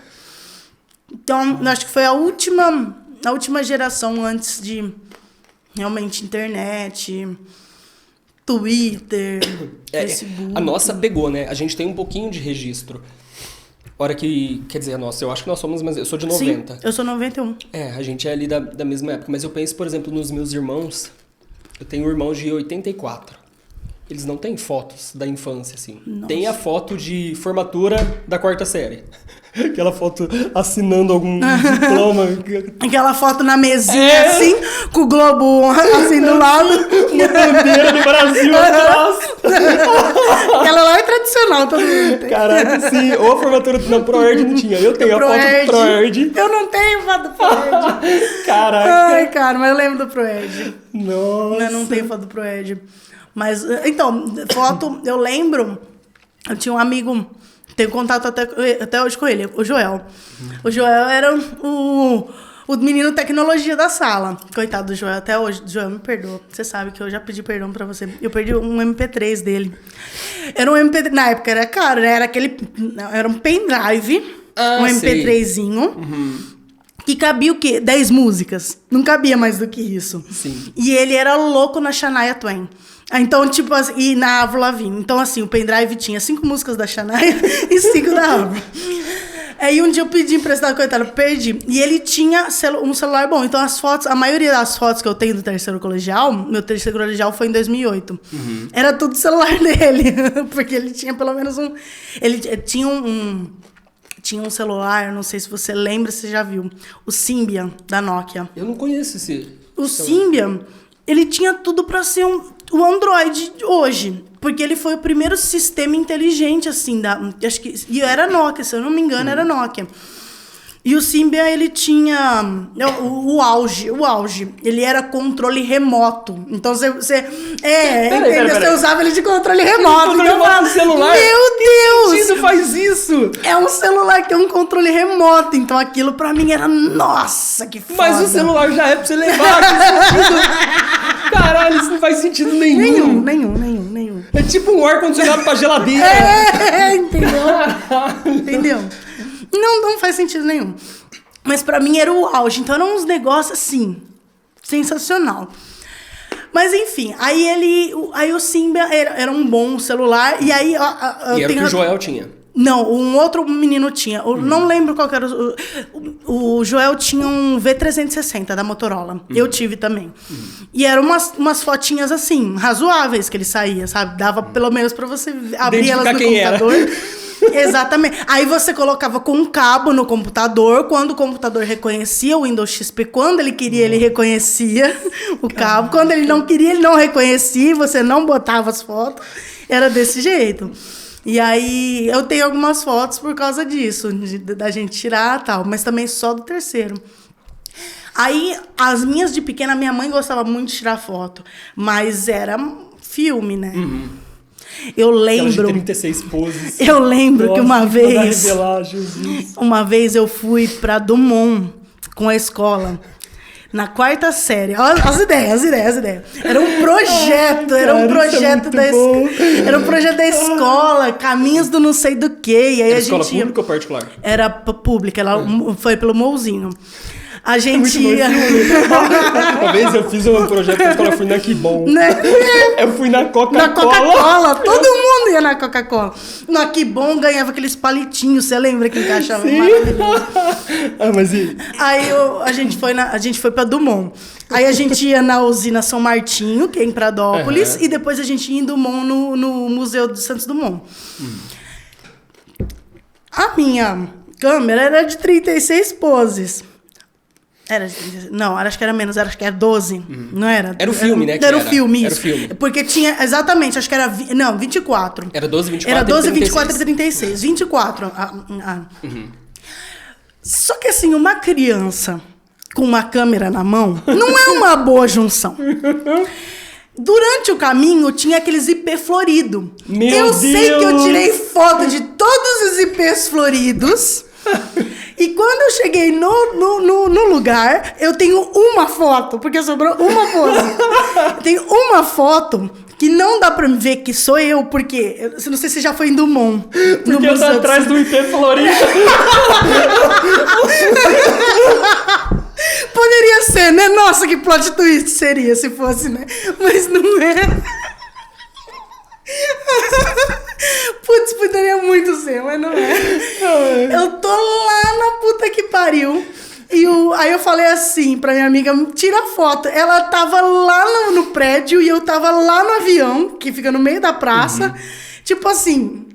Speaker 2: Então, acho que foi a última geração antes de realmente internet, Twitter, Facebook.
Speaker 1: A nossa pegou, né? A gente tem um pouquinho de registro. Hora que... Quer dizer, a nossa, eu acho que nós somos... Mas eu sou de 90.
Speaker 2: Sim, eu sou 91.
Speaker 1: A gente é ali da mesma época. Mas eu penso, por exemplo, nos meus irmãos. Eu tenho irmãos de 84. Eles não têm fotos da infância, assim. Nossa. Tem a foto de formatura da 4ª série. Aquela foto assinando algum diploma.
Speaker 2: Aquela foto na mesinha, assim, com o globo assim do lado.
Speaker 1: Uma bandeira do Brasil atrás.
Speaker 2: Aquela lá é tradicional, todo mundo tem.
Speaker 1: Caraca, sim. Ou a formatura na ProErd não tinha. Eu tenho a foto do ProErd.
Speaker 2: Eu não tenho foto do ProErd.
Speaker 1: Caraca.
Speaker 2: Ai, cara, mas eu lembro do ProErd.
Speaker 1: Nossa.
Speaker 2: Eu não tenho foto do ProErd. Mas, então, foto, eu lembro, eu tinha um amigo, tenho contato até hoje com ele, o Joel. O Joel era o menino tecnologia da sala. Coitado do Joel, até hoje. Joel, me perdoa. Você sabe que eu já pedi perdão pra você. Eu perdi um MP3 dele. Era um MP3, na época era caro, né? Era um pendrive, um MP3zinho. Que cabia o quê? 10 músicas. Não cabia mais do que isso.
Speaker 1: Sim.
Speaker 2: E ele era louco na Shania Twain. Então, tipo assim, e na Avril Lavigne. Então, assim, o pendrive tinha 5 músicas da Shania e 5 da Avril. Aí um dia eu pedi emprestado, coitado, perdi. E ele tinha um celular bom. Então, as fotos, a maioria das fotos que eu tenho do terceiro colegial, meu terceiro colegial foi em 2008. Era tudo celular dele. Porque ele tinha pelo menos um... Ele tinha tinha um celular, não sei se você lembra, se você já viu. O Symbian, da Nokia.
Speaker 1: Eu não conheço esse.
Speaker 2: O Symbian, ele tinha tudo pra ser o Android hoje. Porque ele foi o primeiro sistema inteligente, assim, acho que... E era Nokia, se eu não me engano, era Nokia. E o Symbian, ele tinha o auge. Ele era controle remoto. Então, você usava ele de controle remoto.
Speaker 1: Controle remoto no celular?
Speaker 2: Meu Deus!
Speaker 1: Que sentido faz isso?
Speaker 2: É um celular que tem um controle remoto. Então, aquilo pra mim era... Nossa, que foda!
Speaker 1: Mas o celular já é pra você levar. Que sentido? Caralho, isso não faz sentido nenhum.
Speaker 2: Nenhum.
Speaker 1: É tipo um ar-condicionado pra geladeira.
Speaker 2: Entendeu? Não faz sentido nenhum. Mas pra mim era o auge. Então eram uns negócios assim, sensacional. Mas enfim, aí o Symbian era um bom celular. E aí...
Speaker 1: E era o que o Joel tinha.
Speaker 2: Não, um outro menino tinha. Eu não lembro qual que era. O Joel tinha um V360 da Motorola. Eu tive também. E eram umas fotinhas assim, razoáveis que ele saía, sabe? Dava pelo menos pra você abrir elas no computador. Exatamente. Aí você colocava com um cabo no computador. Quando o computador reconhecia o Windows XP, quando ele queria, ele reconhecia o cabo. Quando ele não queria, ele não reconhecia. Você não botava as fotos. Era desse jeito. E aí, eu tenho algumas fotos por causa disso, da gente tirar e tal, mas também só do terceiro. Aí, as minhas de pequena, minha mãe gostava muito de tirar foto, mas era filme, né? Eu lembro...
Speaker 1: Aquelas de 36 poses.
Speaker 2: Eu lembro que uma vez...
Speaker 1: Revelar, Jesus.
Speaker 2: Uma vez eu fui pra Dumont com a escola. Na quarta série. Olha as ideias. Era um projeto, era um projeto da escola, caminhos do não sei do quê. E aí
Speaker 1: era
Speaker 2: a
Speaker 1: escola
Speaker 2: gente
Speaker 1: pública ou particular?
Speaker 2: Era pública, ela foi pelo Mouzinho. A gente ia...
Speaker 1: Uma vez eu fiz um projeto na escola, eu fui na Kibon.
Speaker 2: Né?
Speaker 1: Eu fui na Coca-Cola.
Speaker 2: Na Coca-Cola, todo mundo ia na Coca-Cola. Na Kibon ganhava aqueles palitinhos, você lembra que encaixava? Maravilhoso.
Speaker 1: Mas e...
Speaker 2: Aí a gente foi pra Dumont. Aí a gente ia na usina São Martinho, que é em Pradópolis, e depois a gente ia em Dumont no Museu de Santos Dumont. A minha câmera era de 36 poses. Era, não, acho que era menos, acho que era 12, não era?
Speaker 1: Era o filme, né?
Speaker 2: Era o filme, isso.
Speaker 1: Era o filme.
Speaker 2: Porque tinha, exatamente, acho que era, 24.
Speaker 1: Era 12, 24
Speaker 2: era 12, 24
Speaker 1: e
Speaker 2: 36. 24. Só que assim, uma criança com uma câmera na mão não é uma boa junção. Durante o caminho, tinha aqueles IP floridos. Eu sei que eu tirei foto de todos os IPs floridos. E quando eu cheguei no lugar, eu tenho uma foto, porque sobrou uma pose. Eu tenho uma foto que não dá pra me ver que sou eu, porque... Eu não sei se já foi em Dumont.
Speaker 1: Porque eu tô atrás do IP florido.
Speaker 2: Poderia ser, né? Nossa, que plot twist seria se fosse, né? Mas não é. Putz, poderia muito ser, mas não é. Eu tô lá na puta que pariu. Aí eu falei assim pra minha amiga, tira foto. Ela tava lá no prédio e eu tava lá no avião, que fica no meio da praça. Tipo assim,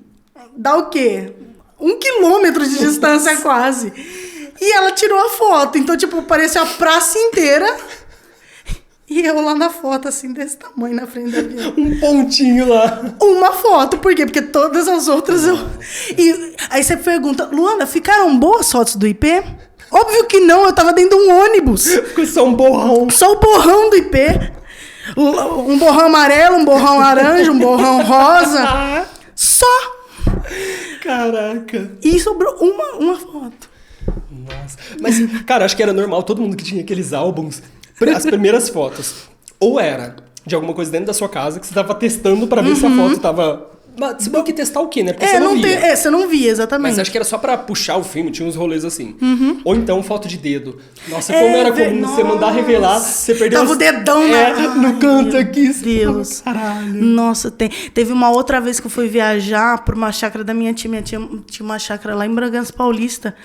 Speaker 2: dá o quê? 1 quilômetro de distância quase. E ela tirou a foto. Então, tipo, parecia a praça inteira. E eu lá na foto, assim, desse tamanho na frente da avião.
Speaker 1: Um pontinho lá.
Speaker 2: Uma foto. Por quê? Porque todas as outras eu... E aí você pergunta, Luana, ficaram boas fotos do IP? Óbvio que não, eu tava dentro de um ônibus.
Speaker 1: Ficou só um borrão.
Speaker 2: Só o borrão do IP. Um borrão amarelo, um borrão laranja, um borrão rosa. Só.
Speaker 1: Caraca.
Speaker 2: E sobrou uma foto.
Speaker 1: Nossa. Mas, cara, acho que era normal. Todo mundo que tinha aqueles álbuns, as primeiras fotos, ou era de alguma coisa dentro da sua casa que você tava testando pra ver se a foto tava... Mas você tem que testar o quê, né? Porque você não via.
Speaker 2: Você não via, exatamente.
Speaker 1: Mas acho que era só pra puxar o filme, tinha uns rolês assim. Ou então foto de dedo. Nossa, como era comum você mandar revelar, você perdeu...
Speaker 2: Tava o dedão
Speaker 1: no canto aqui.
Speaker 2: Meu Deus.
Speaker 1: Caralho.
Speaker 2: Nossa, teve uma outra vez que eu fui viajar pra uma chácara da minha tia. Minha tia tinha uma chácara lá em Bragança Paulista.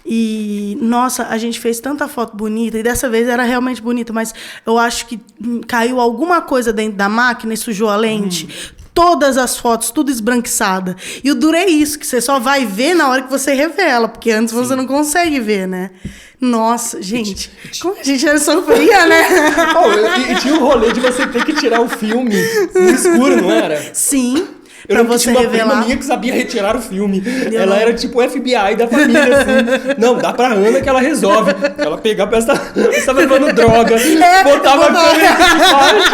Speaker 2: E, nossa, a gente fez tanta foto bonita. E dessa vez era realmente bonita. Mas eu acho que caiu alguma coisa dentro da máquina e sujou a lente. Todas as fotos, tudo esbranquiçada. E o duro é isso, que você só vai ver na hora que você revela, porque antes você não consegue ver, né? Nossa, gente, como a gente sofria, né?
Speaker 1: E tinha o rolê de você ter que tirar o filme no escuro, não era?
Speaker 2: Sim.
Speaker 1: Eu
Speaker 2: pra
Speaker 1: lembro
Speaker 2: você
Speaker 1: que tinha uma
Speaker 2: revelar.
Speaker 1: prima minha que sabia retirar o filme. Ela era tipo o FBI da família, assim. Não, dá pra Ana que ela resolve. Ela pegava, estava levando droga, botava a câmera de parte,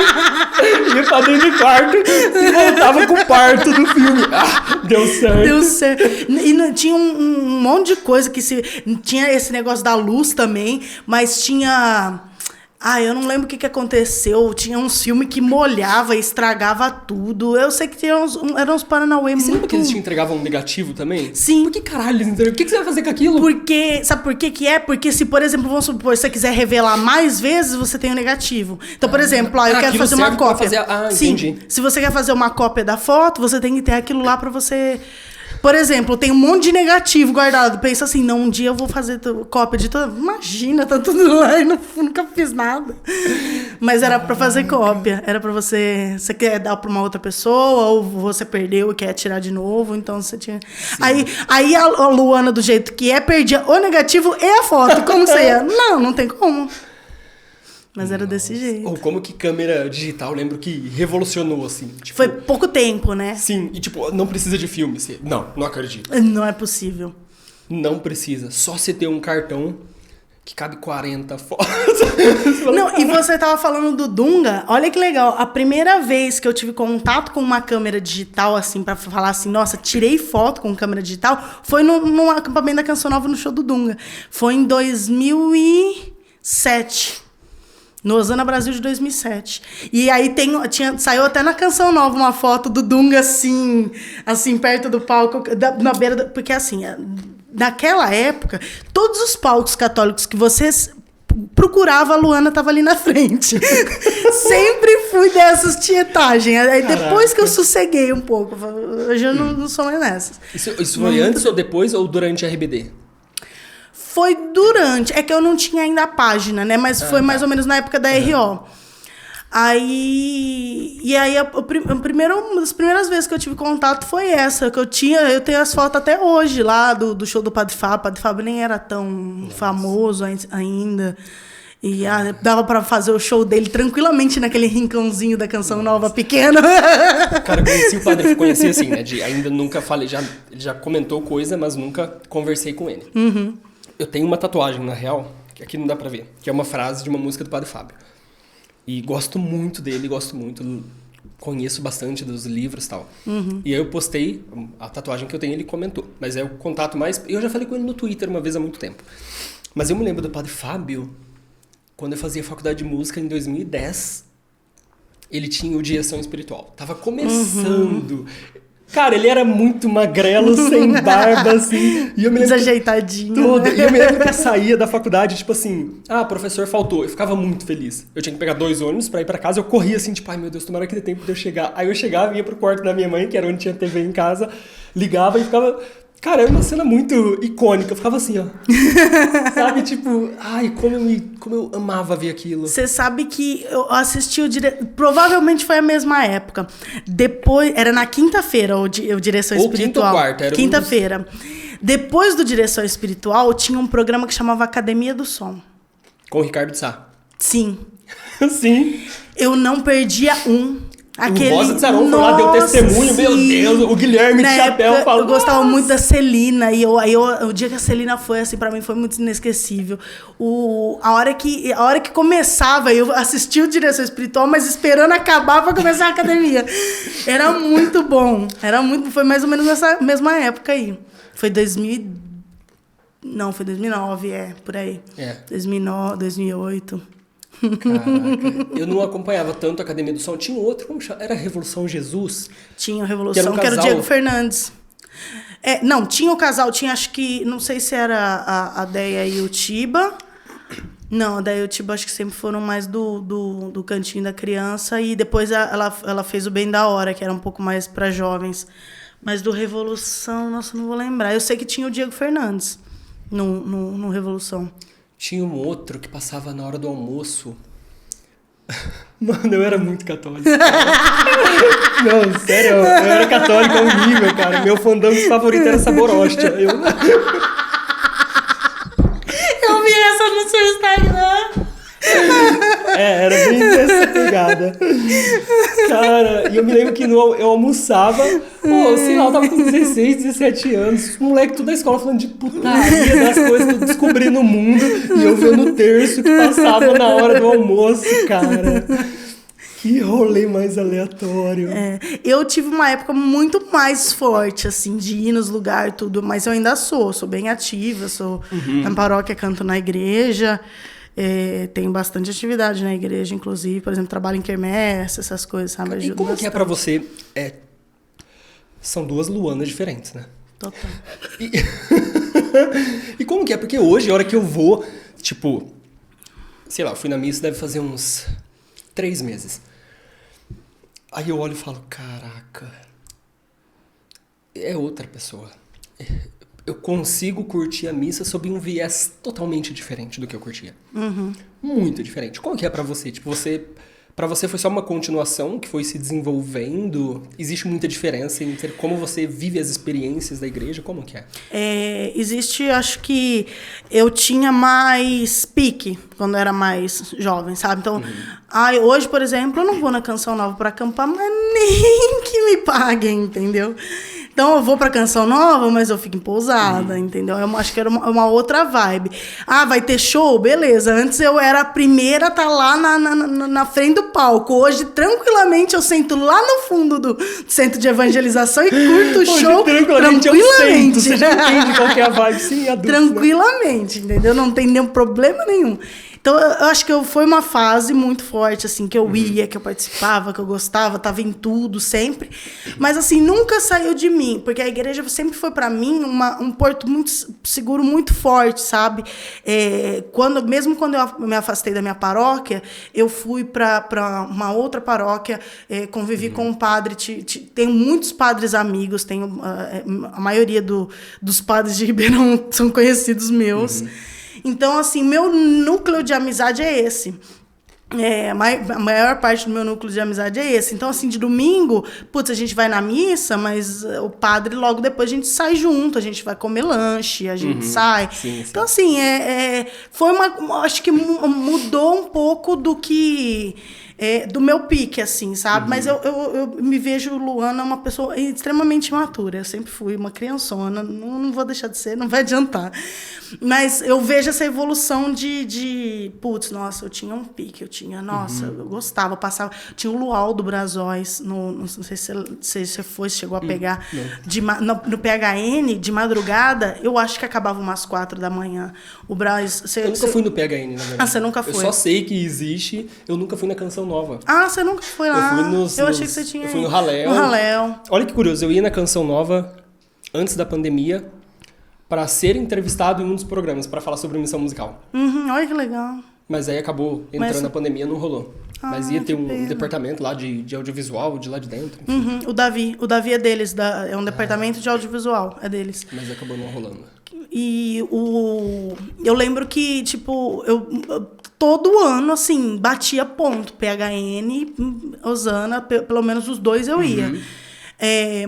Speaker 1: ia pra dentro do quarto e voltava com o parto do filme. Ah, deu certo.
Speaker 2: Deu certo. E tinha um monte de coisa que tinha esse negócio da luz também, mas tinha... eu não lembro o que aconteceu. Tinha uns filmes que molhava e estragava tudo. Eu sei que tinha eram uns Paranauê muito...
Speaker 1: Você lembra que eles te entregavam um negativo também?
Speaker 2: Sim.
Speaker 1: Por que caralho eles entregam? O que você vai fazer com aquilo?
Speaker 2: Porque... Sabe por que é? Porque se, por exemplo, vamos supor, se você quiser revelar mais vezes, você tem um negativo. Então, por exemplo, eu quero fazer uma cópia.
Speaker 1: Sim.
Speaker 2: Entendi. Se você quer fazer uma cópia da foto, você tem que ter aquilo lá pra você... Por exemplo, tem um monte de negativo guardado. Pensa assim, não, um dia eu vou fazer cópia de toda... Imagina, tá tudo lá e nunca fiz nada. Mas era pra fazer cópia. Era pra você... Você quer dar pra uma outra pessoa, ou você perdeu e quer tirar de novo, então você tinha... Aí a Luana, do jeito que é, perdia o negativo e a foto. Como você ia? Não tem como. Mas era desse jeito.
Speaker 1: Ou como que câmera digital, lembro que revolucionou, assim. Tipo,
Speaker 2: foi pouco tempo, né?
Speaker 1: Sim, e tipo, não precisa de filme. Não acredito.
Speaker 2: Não é possível.
Speaker 1: Não precisa. Só você ter um cartão que cabe 40 fotos.
Speaker 2: Não, e você tava falando do Dunga. Olha que legal. A primeira vez que eu tive contato com uma câmera digital, assim, pra falar assim, nossa, tirei foto com câmera digital, foi num acampamento da Canção Nova no show do Dunga. Foi em 2007. No Osana Brasil de 2007. E aí saiu até na Canção Nova uma foto do Dunga assim perto do palco, na beira porque assim, naquela época, todos os palcos católicos que vocês procurava, a Luana tava ali na frente. Sempre fui dessas tietagens. Aí depois que eu sosseguei um pouco, hoje eu não sou mais nessas.
Speaker 1: Isso foi antes ou depois ou durante a RBD?
Speaker 2: Foi durante. É que eu não tinha ainda a página, né? Mas foi mais ou menos na época da RO. E aí, uma das primeiras vezes que eu tive contato foi essa. Que eu tenho as fotos até hoje lá do show do Padre Fábio. O Padre Fábio nem era tão famoso ainda. E dava pra fazer o show dele tranquilamente naquele rincãozinho da Canção Nova pequeno.
Speaker 1: Cara, conheci assim, né? Ainda nunca falei, ele já comentou coisa, mas nunca conversei com ele.
Speaker 2: Uhum.
Speaker 1: Eu tenho uma tatuagem, na real, que aqui não dá pra ver, que é uma frase de uma música do Padre Fábio. E gosto muito dele, conheço bastante dos livros e tal.
Speaker 2: Uhum.
Speaker 1: E aí eu postei a tatuagem que eu tenho, ele comentou. Mas é o contato mais... Eu já falei com ele no Twitter uma vez há muito tempo. Mas eu me lembro do Padre Fábio, quando eu fazia faculdade de música em 2010, ele tinha o de ação espiritual. Tava começando... Uhum. Cara, ele era muito magrelo, sem barba, assim. E eu me lembro
Speaker 2: desajeitadinho.
Speaker 1: Né? E eu me lembro que eu saía da faculdade, tipo assim... professor faltou. Eu ficava muito feliz. Eu tinha que pegar 2 ônibus pra ir pra casa. Eu corria assim, tipo... Ai, meu Deus, tomara que dê tempo de eu chegar. Aí eu chegava, ia pro quarto da minha mãe, que era onde tinha TV em casa. Ligava e ficava... Cara, é uma cena muito icônica. Eu ficava assim, ó. Sabe, tipo... Ai, como eu amava ver aquilo.
Speaker 2: Você sabe que eu assisti provavelmente foi a mesma época. Depois... Era na quinta-feira o Direção
Speaker 1: Ou
Speaker 2: Espiritual.
Speaker 1: quinta ou quarta. Era
Speaker 2: Quinta-feira. Depois do Direção Espiritual, tinha um programa que chamava Academia do Som.
Speaker 1: Com o Ricardo Sá.
Speaker 2: Sim.
Speaker 1: Sim.
Speaker 2: Eu não perdia um.
Speaker 1: O Rosa de Saron foi lá, deu testemunho, meu Deus, o Guilherme de chapéu falou.
Speaker 2: Eu gostava muito da Celina, e o dia que a Celina foi, assim, pra mim foi muito inesquecível. A hora que começava, eu assistia o Direção Espiritual, mas esperando acabar pra começar a academia. Era muito bom. Foi mais ou menos nessa mesma época aí. Foi 2000. Não, foi 2009, por aí. 2009, 2008.
Speaker 1: Caraca, eu não acompanhava tanto a Academia do Som. Tinha outro, como chama? Era Revolução Jesus?
Speaker 2: Tinha a Revolução, que era o Diego Fernandes. Não, tinha o casal, tinha acho que, não sei se era a Deia e o Tiba. Não, a Deia e o Tiba acho que sempre foram mais do cantinho da criança. E depois ela fez o Bem da Hora, que era um pouco mais para jovens. Mas do Revolução, nossa, não vou lembrar. Eu sei que tinha o Diego Fernandes no Revolução.
Speaker 1: Tinha um outro que passava na hora do almoço. Mano, eu era muito católico. Não, sério, eu era católico ao nível, cara. Meu fandango favorito era Sabor Hóstia. Eu
Speaker 2: vi essa no seu Instagram.
Speaker 1: Era bem dessa pegada. Cara, e eu me lembro que eu almoçava, sei lá, eu tava com 16, 17 anos, os moleques tudo da escola falando de putaria, das coisas que eu descobri no mundo, e eu vendo o terço que passava na hora do almoço, cara. Que rolê mais aleatório.
Speaker 2: Eu tive uma época muito mais forte, assim, de ir nos lugares e tudo, mas eu ainda sou bem ativa, sou na paróquia, canto na igreja. Tenho bastante atividade na igreja, inclusive, por exemplo, trabalho em quermesse, essas coisas, sabe?
Speaker 1: E como que é pra você? São duas Luanas diferentes, né?
Speaker 2: Total.
Speaker 1: E como que é? Porque hoje, a hora que eu vou, tipo, sei lá, eu fui na missa, deve fazer uns 3 meses. Aí eu olho e falo, caraca, é outra pessoa. Eu consigo curtir a missa sob um viés totalmente diferente do que eu curtia. Muito diferente. Como que é pra você? Tipo, pra você foi só uma continuação que foi se desenvolvendo? Existe muita diferença entre como você vive as experiências da igreja? Como que é?
Speaker 2: Existe, acho que eu tinha mais pique quando eu era mais jovem, sabe? Então, hoje, por exemplo, eu não vou na Canção Nova pra acampar, mas nem que me paguem, entendeu? Então eu vou pra Canção Nova, mas eu fico em pousada, entendeu? Eu acho que era uma outra vibe. Vai ter show? Beleza. Antes eu era a primeira a estar lá na frente do palco. Hoje, tranquilamente, eu sento lá no fundo do centro de evangelização e curto o show tranquilamente.
Speaker 1: Você já entende qual que é a vibe, sim, adulto.
Speaker 2: Tranquilamente, entendeu? Não tem nenhum problema nenhum. Então, eu acho que foi uma fase muito forte, assim, que eu ia, que eu participava, que eu gostava, tava em tudo, sempre. Mas, assim, nunca saiu de mim, porque a igreja sempre foi, para mim, um porto muito seguro, muito forte, sabe? Mesmo quando eu me afastei da minha paróquia, eu fui para uma outra paróquia, convivi com um padre, tenho muitos padres amigos, a maioria dos padres de Ribeirão são conhecidos meus. Então, assim, meu núcleo de amizade é esse. A maior parte do meu núcleo de amizade é esse. Então, assim, de domingo, a gente vai na missa, mas o padre, logo depois, a gente sai junto, a gente vai comer lanche, a gente sai.
Speaker 1: Sim.
Speaker 2: Então, assim, foi acho que mudou um pouco do que... do meu pique, assim, sabe? Mas eu me vejo, Luana, uma pessoa extremamente imatura. Eu sempre fui uma criançona, não vou deixar de ser, não vai adiantar. Mas eu vejo essa evolução nossa, eu tinha um pique, eu gostava, passava... Tinha o Luau do Brasóis, não sei se você chegou a pegar, no PHN, de madrugada, eu acho que acabava umas 4 da manhã. O Brás...
Speaker 1: Eu nunca fui no PHN, na verdade.
Speaker 2: Você nunca foi?
Speaker 1: Eu só sei que existe, eu nunca fui na Canção Nova.
Speaker 2: Você nunca foi lá? Eu achei que você tinha...
Speaker 1: Eu fui no Raléu. Olha que curioso, eu ia na Canção Nova antes da pandemia para ser entrevistado em um dos programas, para falar sobre missão musical.
Speaker 2: Olha que legal.
Speaker 1: Mas aí acabou entrando na pandemia, não rolou. Mas ia ter um departamento lá de audiovisual, de lá de dentro.
Speaker 2: O Davi é deles, é um departamento de audiovisual, é deles.
Speaker 1: Mas acabou não rolando.
Speaker 2: E eu lembro que, tipo, eu todo ano, assim, batia ponto. PHN, Osana, pelo menos os dois eu ia.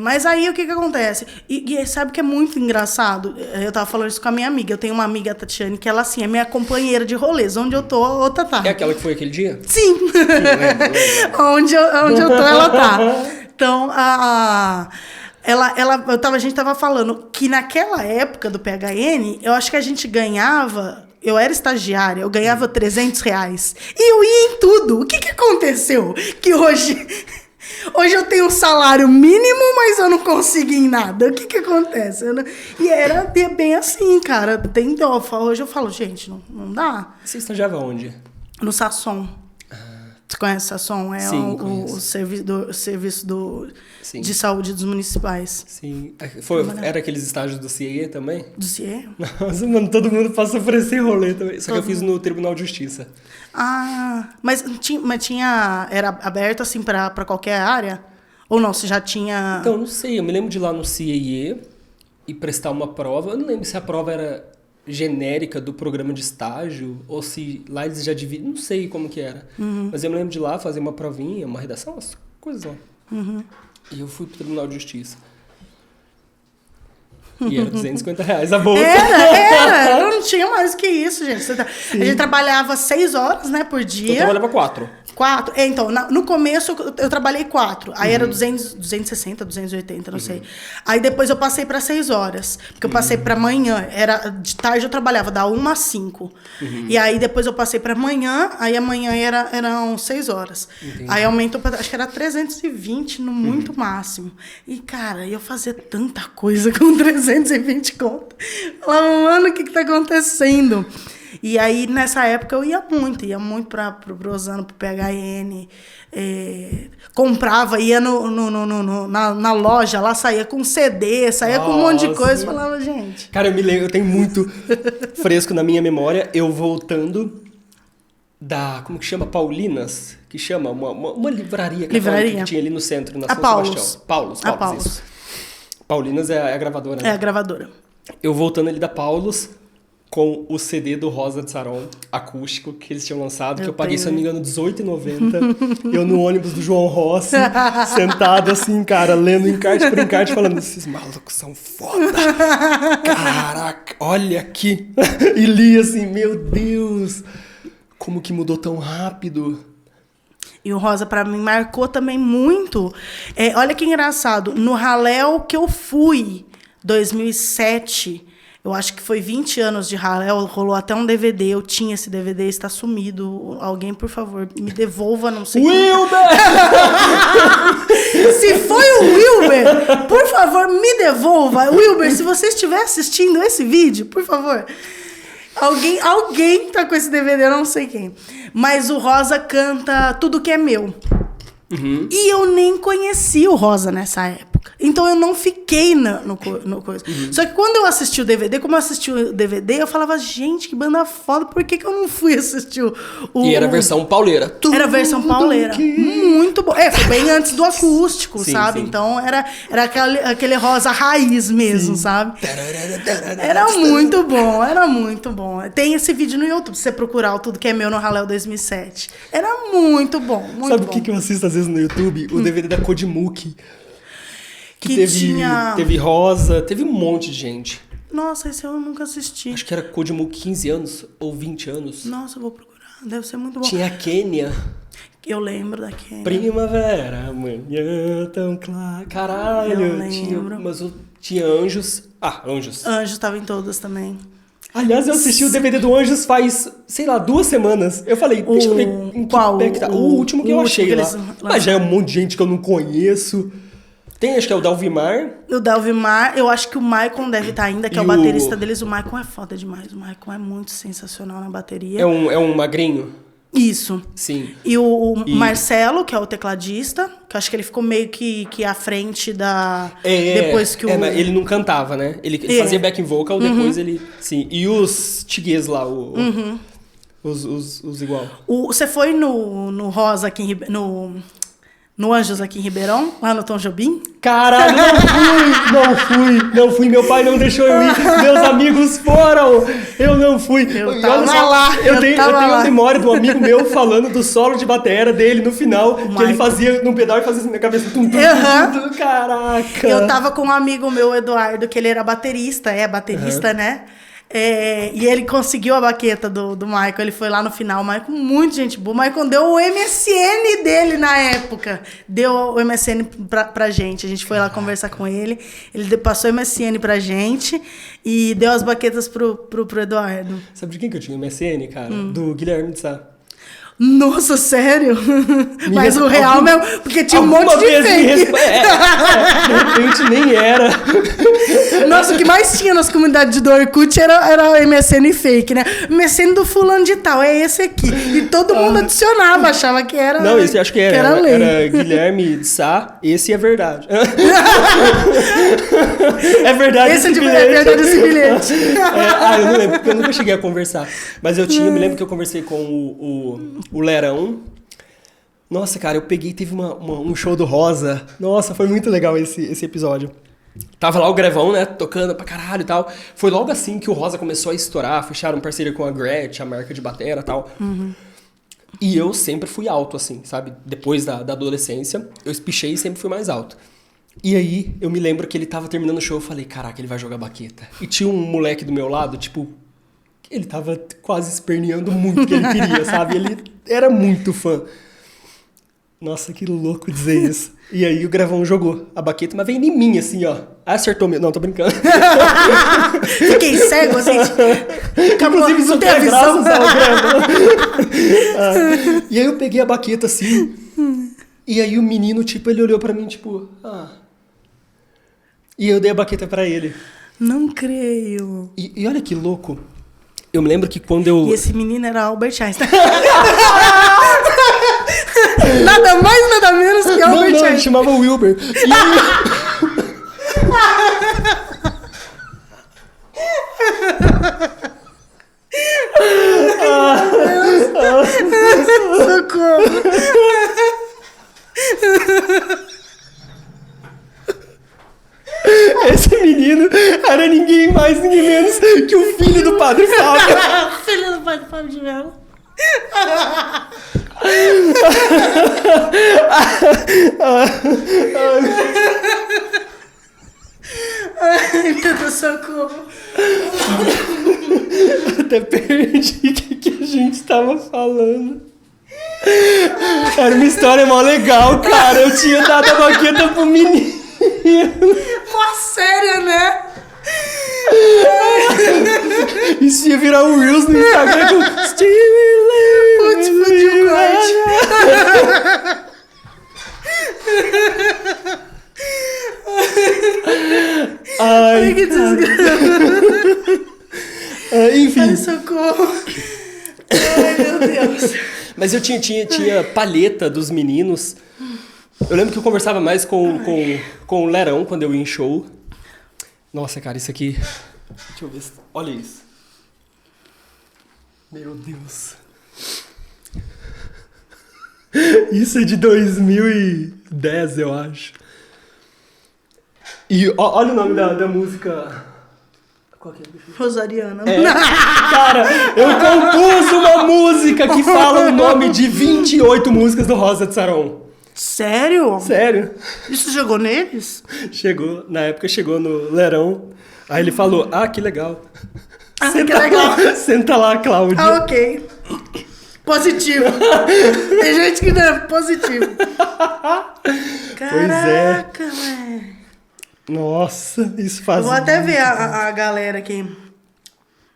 Speaker 2: Mas aí o que acontece? E sabe o que é muito engraçado? Eu tava falando isso com a minha amiga. Eu tenho uma amiga, a Tatiane, que ela, assim, é minha companheira de rolês. Onde eu tô, a outra tá.
Speaker 1: É aquela que foi aquele dia?
Speaker 2: Sim! Onde eu tô, ela tá. Então, a gente tava falando que naquela época do PHN, eu acho que a gente ganhava... Eu era estagiária, eu ganhava R$300. E eu ia em tudo. O que aconteceu? Que hoje eu tenho um salário mínimo, mas eu não consigo em nada. O que acontece? E era bem assim, cara. Tem dó. Hoje eu falo, gente, não dá.
Speaker 1: Você estagiava onde?
Speaker 2: No Sasson. Você conhece o Sasson? É
Speaker 1: Sim,
Speaker 2: o serviço
Speaker 1: Sim.
Speaker 2: de saúde dos municipais.
Speaker 1: Sim. Era aqueles estágios do CIE também?
Speaker 2: Do CIE?
Speaker 1: Nossa, mano, todo mundo passa por esse rolê também. Só que eu fiz no Tribunal de Justiça.
Speaker 2: Mas tinha... Era aberto, assim, pra qualquer área? Ou não? Você já tinha...
Speaker 1: Então, não sei. Eu me lembro de ir lá no CIE e prestar uma prova. Eu não lembro se a prova era genérica do programa de estágio ou se lá eles já dividem. Não sei como que era. Mas eu me lembro de ir lá fazer uma provinha, uma redação, umas coisas lá. E eu fui pro Tribunal de Justiça. E era R$250 a bolsa.
Speaker 2: Era. Eu não tinha mais que isso, gente. A gente trabalhava 6 horas, né, por dia.
Speaker 1: Eu trabalhava 4.
Speaker 2: 4? Então, no começo eu trabalhei 4. Aí era 260, 280, não sei. Aí depois eu passei para 6 horas. Porque eu passei para manhã. De tarde eu trabalhava, da 1 às 5. E aí depois eu passei para manhã. Aí amanhã eram 6 horas. Entendi. Aí aumentou para, acho que era 320 no muito máximo. E, cara, eu fazia tanta coisa com 320 conto. Falava, mano, o que tá acontecendo? E aí, nessa época, eu ia muito pro Osana, pro PHN, comprava, ia na loja, lá saía com CD, saía com um monte de coisa, falava, gente...
Speaker 1: Cara, eu me lembro, eu tenho muito fresco na minha memória, eu voltando como que chama? Paulinas? Que chama? Uma livraria que tinha ali no centro, na São Sebastião. Paulos, isso. Paulinas é a gravadora, né?
Speaker 2: É a gravadora.
Speaker 1: Eu voltando ali da Paulos... com o CD do Rosa de Saron, acústico, que eles tinham lançado, que eu paguei, se não me engano, R$18,90. Eu no ônibus do João Rossi, sentado assim, cara, lendo encarte por encarte, falando, esses malucos são foda. Caraca, olha aqui. E li assim, meu Deus, como que mudou tão rápido.
Speaker 2: E o Rosa, pra mim, marcou também muito. Olha que engraçado, no Halel que eu fui, 2007... Eu acho que foi 20 anos de Halel, rolou até um DVD, eu tinha esse DVD, está sumido. Alguém, por favor, me devolva, não sei...
Speaker 1: Wilber!
Speaker 2: Se foi o Wilber, por favor, me devolva. Wilber, se você estiver assistindo esse vídeo, por favor... Alguém tá com esse DVD, eu não sei quem. Mas o Rosa canta Tudo Que É Meu. E eu nem conheci o Rosa nessa época. Então eu não fiquei no coisa. Só que quando eu assisti o DVD, como eu assisti o DVD, eu falava, gente, que banda foda, por que eu não fui assistir o...
Speaker 1: E era a versão pauleira.
Speaker 2: Era a versão pauleira. Muito bom. Foi bem antes do acústico, sim, sabe? Sim. Então era aquele Rosa raiz mesmo, sim, sabe? Era muito bom. Tem esse vídeo no YouTube, se você procurar o Tudo Que É Meu no Halel 2007. Era muito bom, muito
Speaker 1: Sabe
Speaker 2: bom.
Speaker 1: Sabe o que eu assisto às vezes no YouTube? O DVD da Kodimuki. Que teve Rosa, teve um monte de gente.
Speaker 2: Nossa, esse eu nunca assisti.
Speaker 1: Acho que era Kodimuki 15 anos ou 20 anos.
Speaker 2: Nossa, eu vou procurar. Deve ser muito bom.
Speaker 1: Tinha a Quênia.
Speaker 2: Eu lembro da Quênia.
Speaker 1: Primavera, amanhã tão claro. Caralho.
Speaker 2: Eu lembro.
Speaker 1: Tinha Anjos. Anjos.
Speaker 2: Anjos estava em todas também.
Speaker 1: Aliás, eu assisti o DVD do Anjos faz, sei lá, 2 semanas. Eu falei, deixa eu ver em
Speaker 2: qual
Speaker 1: que pé que tá. O último que eu achei lá. Mas já é um monte de gente que eu não conheço. Tem, acho que é o Dalvimar.
Speaker 2: O Dalvimar, eu acho que o Maicon deve estar ainda, que é o baterista deles. O Maicon é foda demais. O Maicon é muito sensacional na bateria.
Speaker 1: É um magrinho?
Speaker 2: Isso.
Speaker 1: Sim.
Speaker 2: E o Marcelo, que é o tecladista, que eu acho que ele ficou meio que à frente da... depois que
Speaker 1: mas ele não cantava, né? Ele fazia backing vocal, depois ele... Sim. E os tiguês lá, Os igual.
Speaker 2: Você foi no Rosa aqui no Anjos aqui em Ribeirão, lá no Tom Jobim?
Speaker 1: Caralho, não fui. Meu pai não deixou eu ir. Meus amigos foram. Eu não fui.
Speaker 2: Eu tava lá.
Speaker 1: Eu tenho uma memória de um amigo meu falando do solo de bateria dele no final, que ele fazia num pedal e fazia assim na cabeça. Tum. Caraca.
Speaker 2: Eu tava com um amigo meu, Eduardo, que ele era baterista, né? E ele conseguiu a baqueta do Michael, ele foi lá no final, o Michael, muito gente boa. O Michael deu o MSN dele na época, deu o MSN pra gente, a gente foi lá conversar com ele passou o MSN pra gente e deu as baquetas pro Eduardo.
Speaker 1: Sabe de quem que eu tinha o MSN, cara? Do Guilherme de Sá.
Speaker 2: Nossa, sério? Mas o real mesmo, porque tinha um monte de fake.
Speaker 1: De repente nem era.
Speaker 2: Nossa, o que mais tinha nas comunidades do Orkut era o MSN fake, né? O MSN do fulano de tal, é esse aqui. E todo mundo adicionava, achava que era.
Speaker 1: Não, esse acho que era Guilherme de Sá, esse é verdade. É verdade esse bilhete.
Speaker 2: É verdade esse bilhete.
Speaker 1: Eu não lembro, porque eu nunca cheguei a conversar. Mas eu me lembro que eu conversei com o Lerão. Nossa, cara, eu peguei, teve um show do Rosa. Nossa, foi muito legal esse episódio. Tava lá o Grevão, né, tocando pra caralho e tal. Foi logo assim que o Rosa começou a estourar, fecharam parceria com a Gretsch, a marca de bateria e tal.
Speaker 2: Uhum.
Speaker 1: E eu sempre fui alto, assim, sabe? Depois da adolescência, eu espichei e sempre fui mais alto. E aí, eu me lembro que ele tava terminando o show, eu falei, caraca, ele vai jogar baqueta. E tinha um moleque do meu lado, tipo, ele tava quase esperneando muito o que ele queria, sabe? Ele era muito fã. Nossa, que louco dizer isso. E aí o Grevão jogou a baqueta, mas veio em mim, assim, ó. Acertou mesmo. Não, tô brincando.
Speaker 2: Fiquei cego, assim.
Speaker 1: Inclusive, isso é graças ao Grevão. E aí eu peguei a baqueta, assim. E aí o menino, tipo, ele olhou pra mim, tipo... E eu dei a baqueta pra ele.
Speaker 2: Não creio.
Speaker 1: E olha que louco. Eu me lembro que quando eu...
Speaker 2: E esse menino era Albert Einstein. Nada mais, nada menos que Albert Einstein.
Speaker 1: Não, ele chamava Wilber. E
Speaker 2: Socorro.
Speaker 1: esse menino era ninguém mais, ninguém menos que o filho do Padre Fábio.
Speaker 2: Filho do Padre Fábio de Mello. Ai, meu Deus, socorro.
Speaker 1: Até perdi o que a gente tava falando. Era uma história mó legal, cara. Eu tinha dado a baqueta pro menino.
Speaker 2: Mó séria, né?
Speaker 1: Isso ia virar um Reels no Instagram com
Speaker 2: Putz, fodiu o corte.
Speaker 1: Ai,
Speaker 2: que desgraça.
Speaker 1: Enfim.
Speaker 2: Ai, socorro. Ai, meu Deus.
Speaker 1: Mas eu tinha palheta dos meninos. Eu lembro que eu conversava mais com o Lerão quando eu ia em show. Nossa, cara, isso aqui... Deixa eu ver. Olha isso. Meu Deus. Isso é de 2010, eu acho. E olha o nome da música. Qual que é?
Speaker 2: Rosariana.
Speaker 1: Cara, eu compus uma música que fala o nome de 28 músicas do Rosa de Saron.
Speaker 2: Sério?
Speaker 1: Sério.
Speaker 2: Isso jogou neles?
Speaker 1: Chegou, na época chegou no Lerão. Aí ele falou, que legal.
Speaker 2: Que legal.
Speaker 1: Senta lá, Cláudia.
Speaker 2: Ok. Positivo. Tem gente que não é positivo. Caraca, velho.
Speaker 1: Nossa, isso faz...
Speaker 2: Eu vou até ver a galera aqui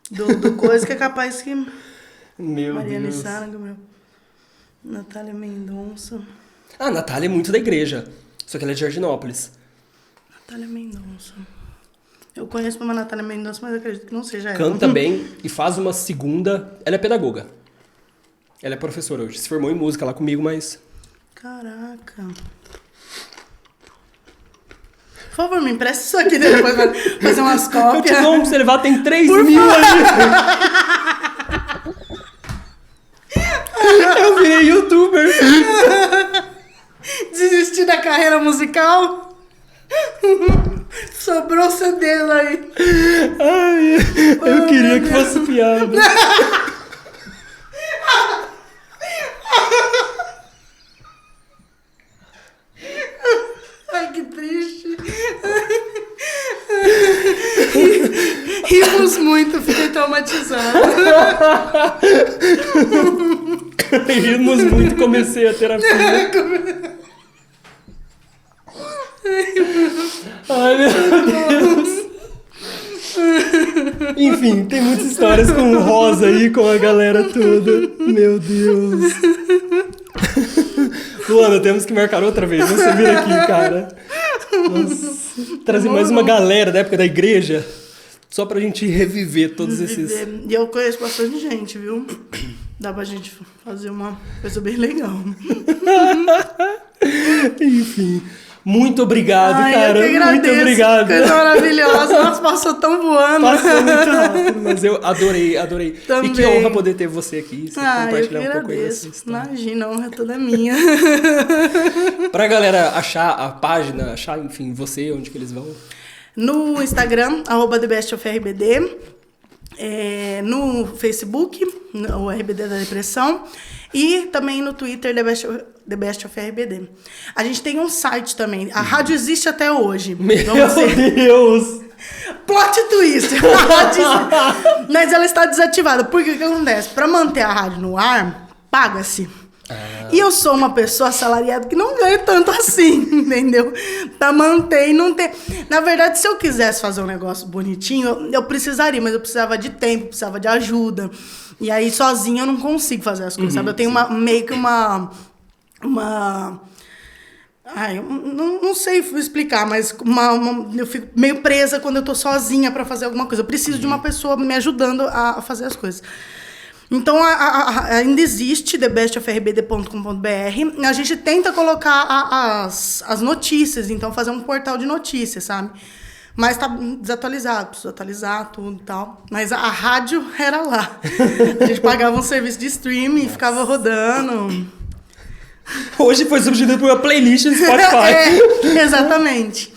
Speaker 2: do coisa que é capaz que...
Speaker 1: Meu
Speaker 2: Mariana
Speaker 1: Deus.
Speaker 2: Sara, Natália Mendonça.
Speaker 1: A Natália é muito da igreja, só que ela é de Jardinópolis.
Speaker 2: Natália Mendonça. Eu conheço uma Natália Mendonça, mas eu acredito que não seja ela.
Speaker 1: Canta bem e faz uma segunda... Ela é pedagoga. Ela é professora hoje. Se formou em música lá comigo, mas...
Speaker 2: Caraca. Por favor, me empresta isso aqui depois pra fazer umas cópias.
Speaker 1: Eu te dou pra você levar, tem 3 mil ali. youtuber.
Speaker 2: Desistir da carreira musical? Sobrou seu dedo aí.
Speaker 1: Ai, eu queria que fosse piada.
Speaker 2: Ai, que triste. Rimos muito, fiquei traumatizada.
Speaker 1: Rimos muito, comecei a terapia. Ai, meu Deus. Enfim, tem muitas histórias com o Rosa aí, com a galera toda. Meu Deus. Luana, temos que marcar outra vez. Você vir aqui, cara. Nossa, trazer mais uma galera da época da igreja. Só pra gente reviver todos esses...
Speaker 2: E eu conheço bastante gente, viu? Dá pra gente fazer uma coisa bem legal.
Speaker 1: Enfim... Muito obrigado,
Speaker 2: Ai,
Speaker 1: cara.
Speaker 2: Eu que agradeço.
Speaker 1: Muito obrigado.
Speaker 2: Coisa maravilhosa. Nossa, passou tão voando.
Speaker 1: Passou muito rápido, mas eu adorei.
Speaker 2: Também.
Speaker 1: E que honra poder ter você aqui. Você
Speaker 2: Eu que
Speaker 1: compartilhar um pouco aí
Speaker 2: agradeço.
Speaker 1: dessa história.
Speaker 2: Imagina, a honra é toda minha.
Speaker 1: Pra galera achar a página, achar, enfim, você, onde que eles vão?
Speaker 2: No Instagram, @TheBestOfRBD. No Facebook, o RBD da Depressão. E também no Twitter, The Best of RBD. A gente tem um site também. A rádio existe até hoje.
Speaker 1: Meu Deus!
Speaker 2: Plot twist! Mas ela está desativada. Porque o que acontece? Para manter a rádio no ar, paga-se. E eu sou uma pessoa assalariada que não ganha tanto assim, entendeu? Pra manter e não ter... Na verdade, se eu quisesse fazer um negócio bonitinho, eu precisaria, mas eu precisava de tempo, precisava de ajuda. E aí, sozinha, eu não consigo fazer as coisas, sabe? Eu tenho meio que uma... Ai, eu não sei explicar, mas eu fico meio presa quando eu tô sozinha pra fazer alguma coisa. Eu preciso de uma pessoa me ajudando a fazer as coisas. Então, ainda existe thebestofrbd.com.br. A gente tenta colocar as notícias, então fazer um portal de notícias, sabe? Mas tá desatualizado, preciso atualizar tudo e tal. Mas a rádio era lá. A gente pagava um serviço de streaming e ficava rodando.
Speaker 1: Hoje foi substituído por uma playlist no Spotify.
Speaker 2: Exatamente.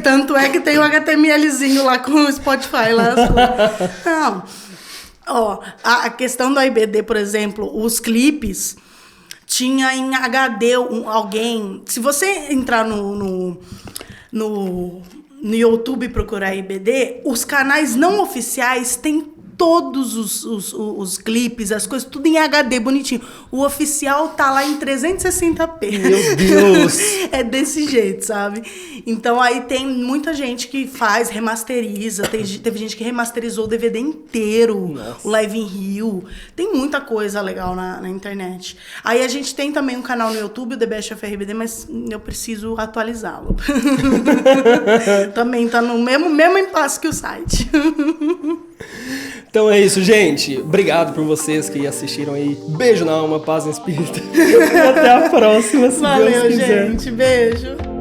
Speaker 2: Tanto é que tem o HTMLzinho lá com o Spotify. Lá. Não. Ó, a questão do IBD, por exemplo, os clipes tinha em HD alguém. Se você entrar no YouTube e procurar IBD, os canais não oficiais têm todos os clipes, as coisas, tudo em HD, bonitinho. O oficial tá lá em 360p.
Speaker 1: Meu Deus!
Speaker 2: É desse jeito, sabe? Então aí tem muita gente que remasteriza. Teve gente que remasterizou o DVD inteiro. Nossa. O Live in Rio. Tem muita coisa legal na internet. Aí a gente tem também um canal no YouTube, o The Best of RBD, mas eu preciso atualizá-lo. Também tá no mesmo impasse que o site.
Speaker 1: Então é isso, gente. Obrigado por vocês que assistiram aí. Beijo na alma, paz no espírito. Até a próxima, se
Speaker 2: Valeu,
Speaker 1: Deus quiser.
Speaker 2: gente. Beijo.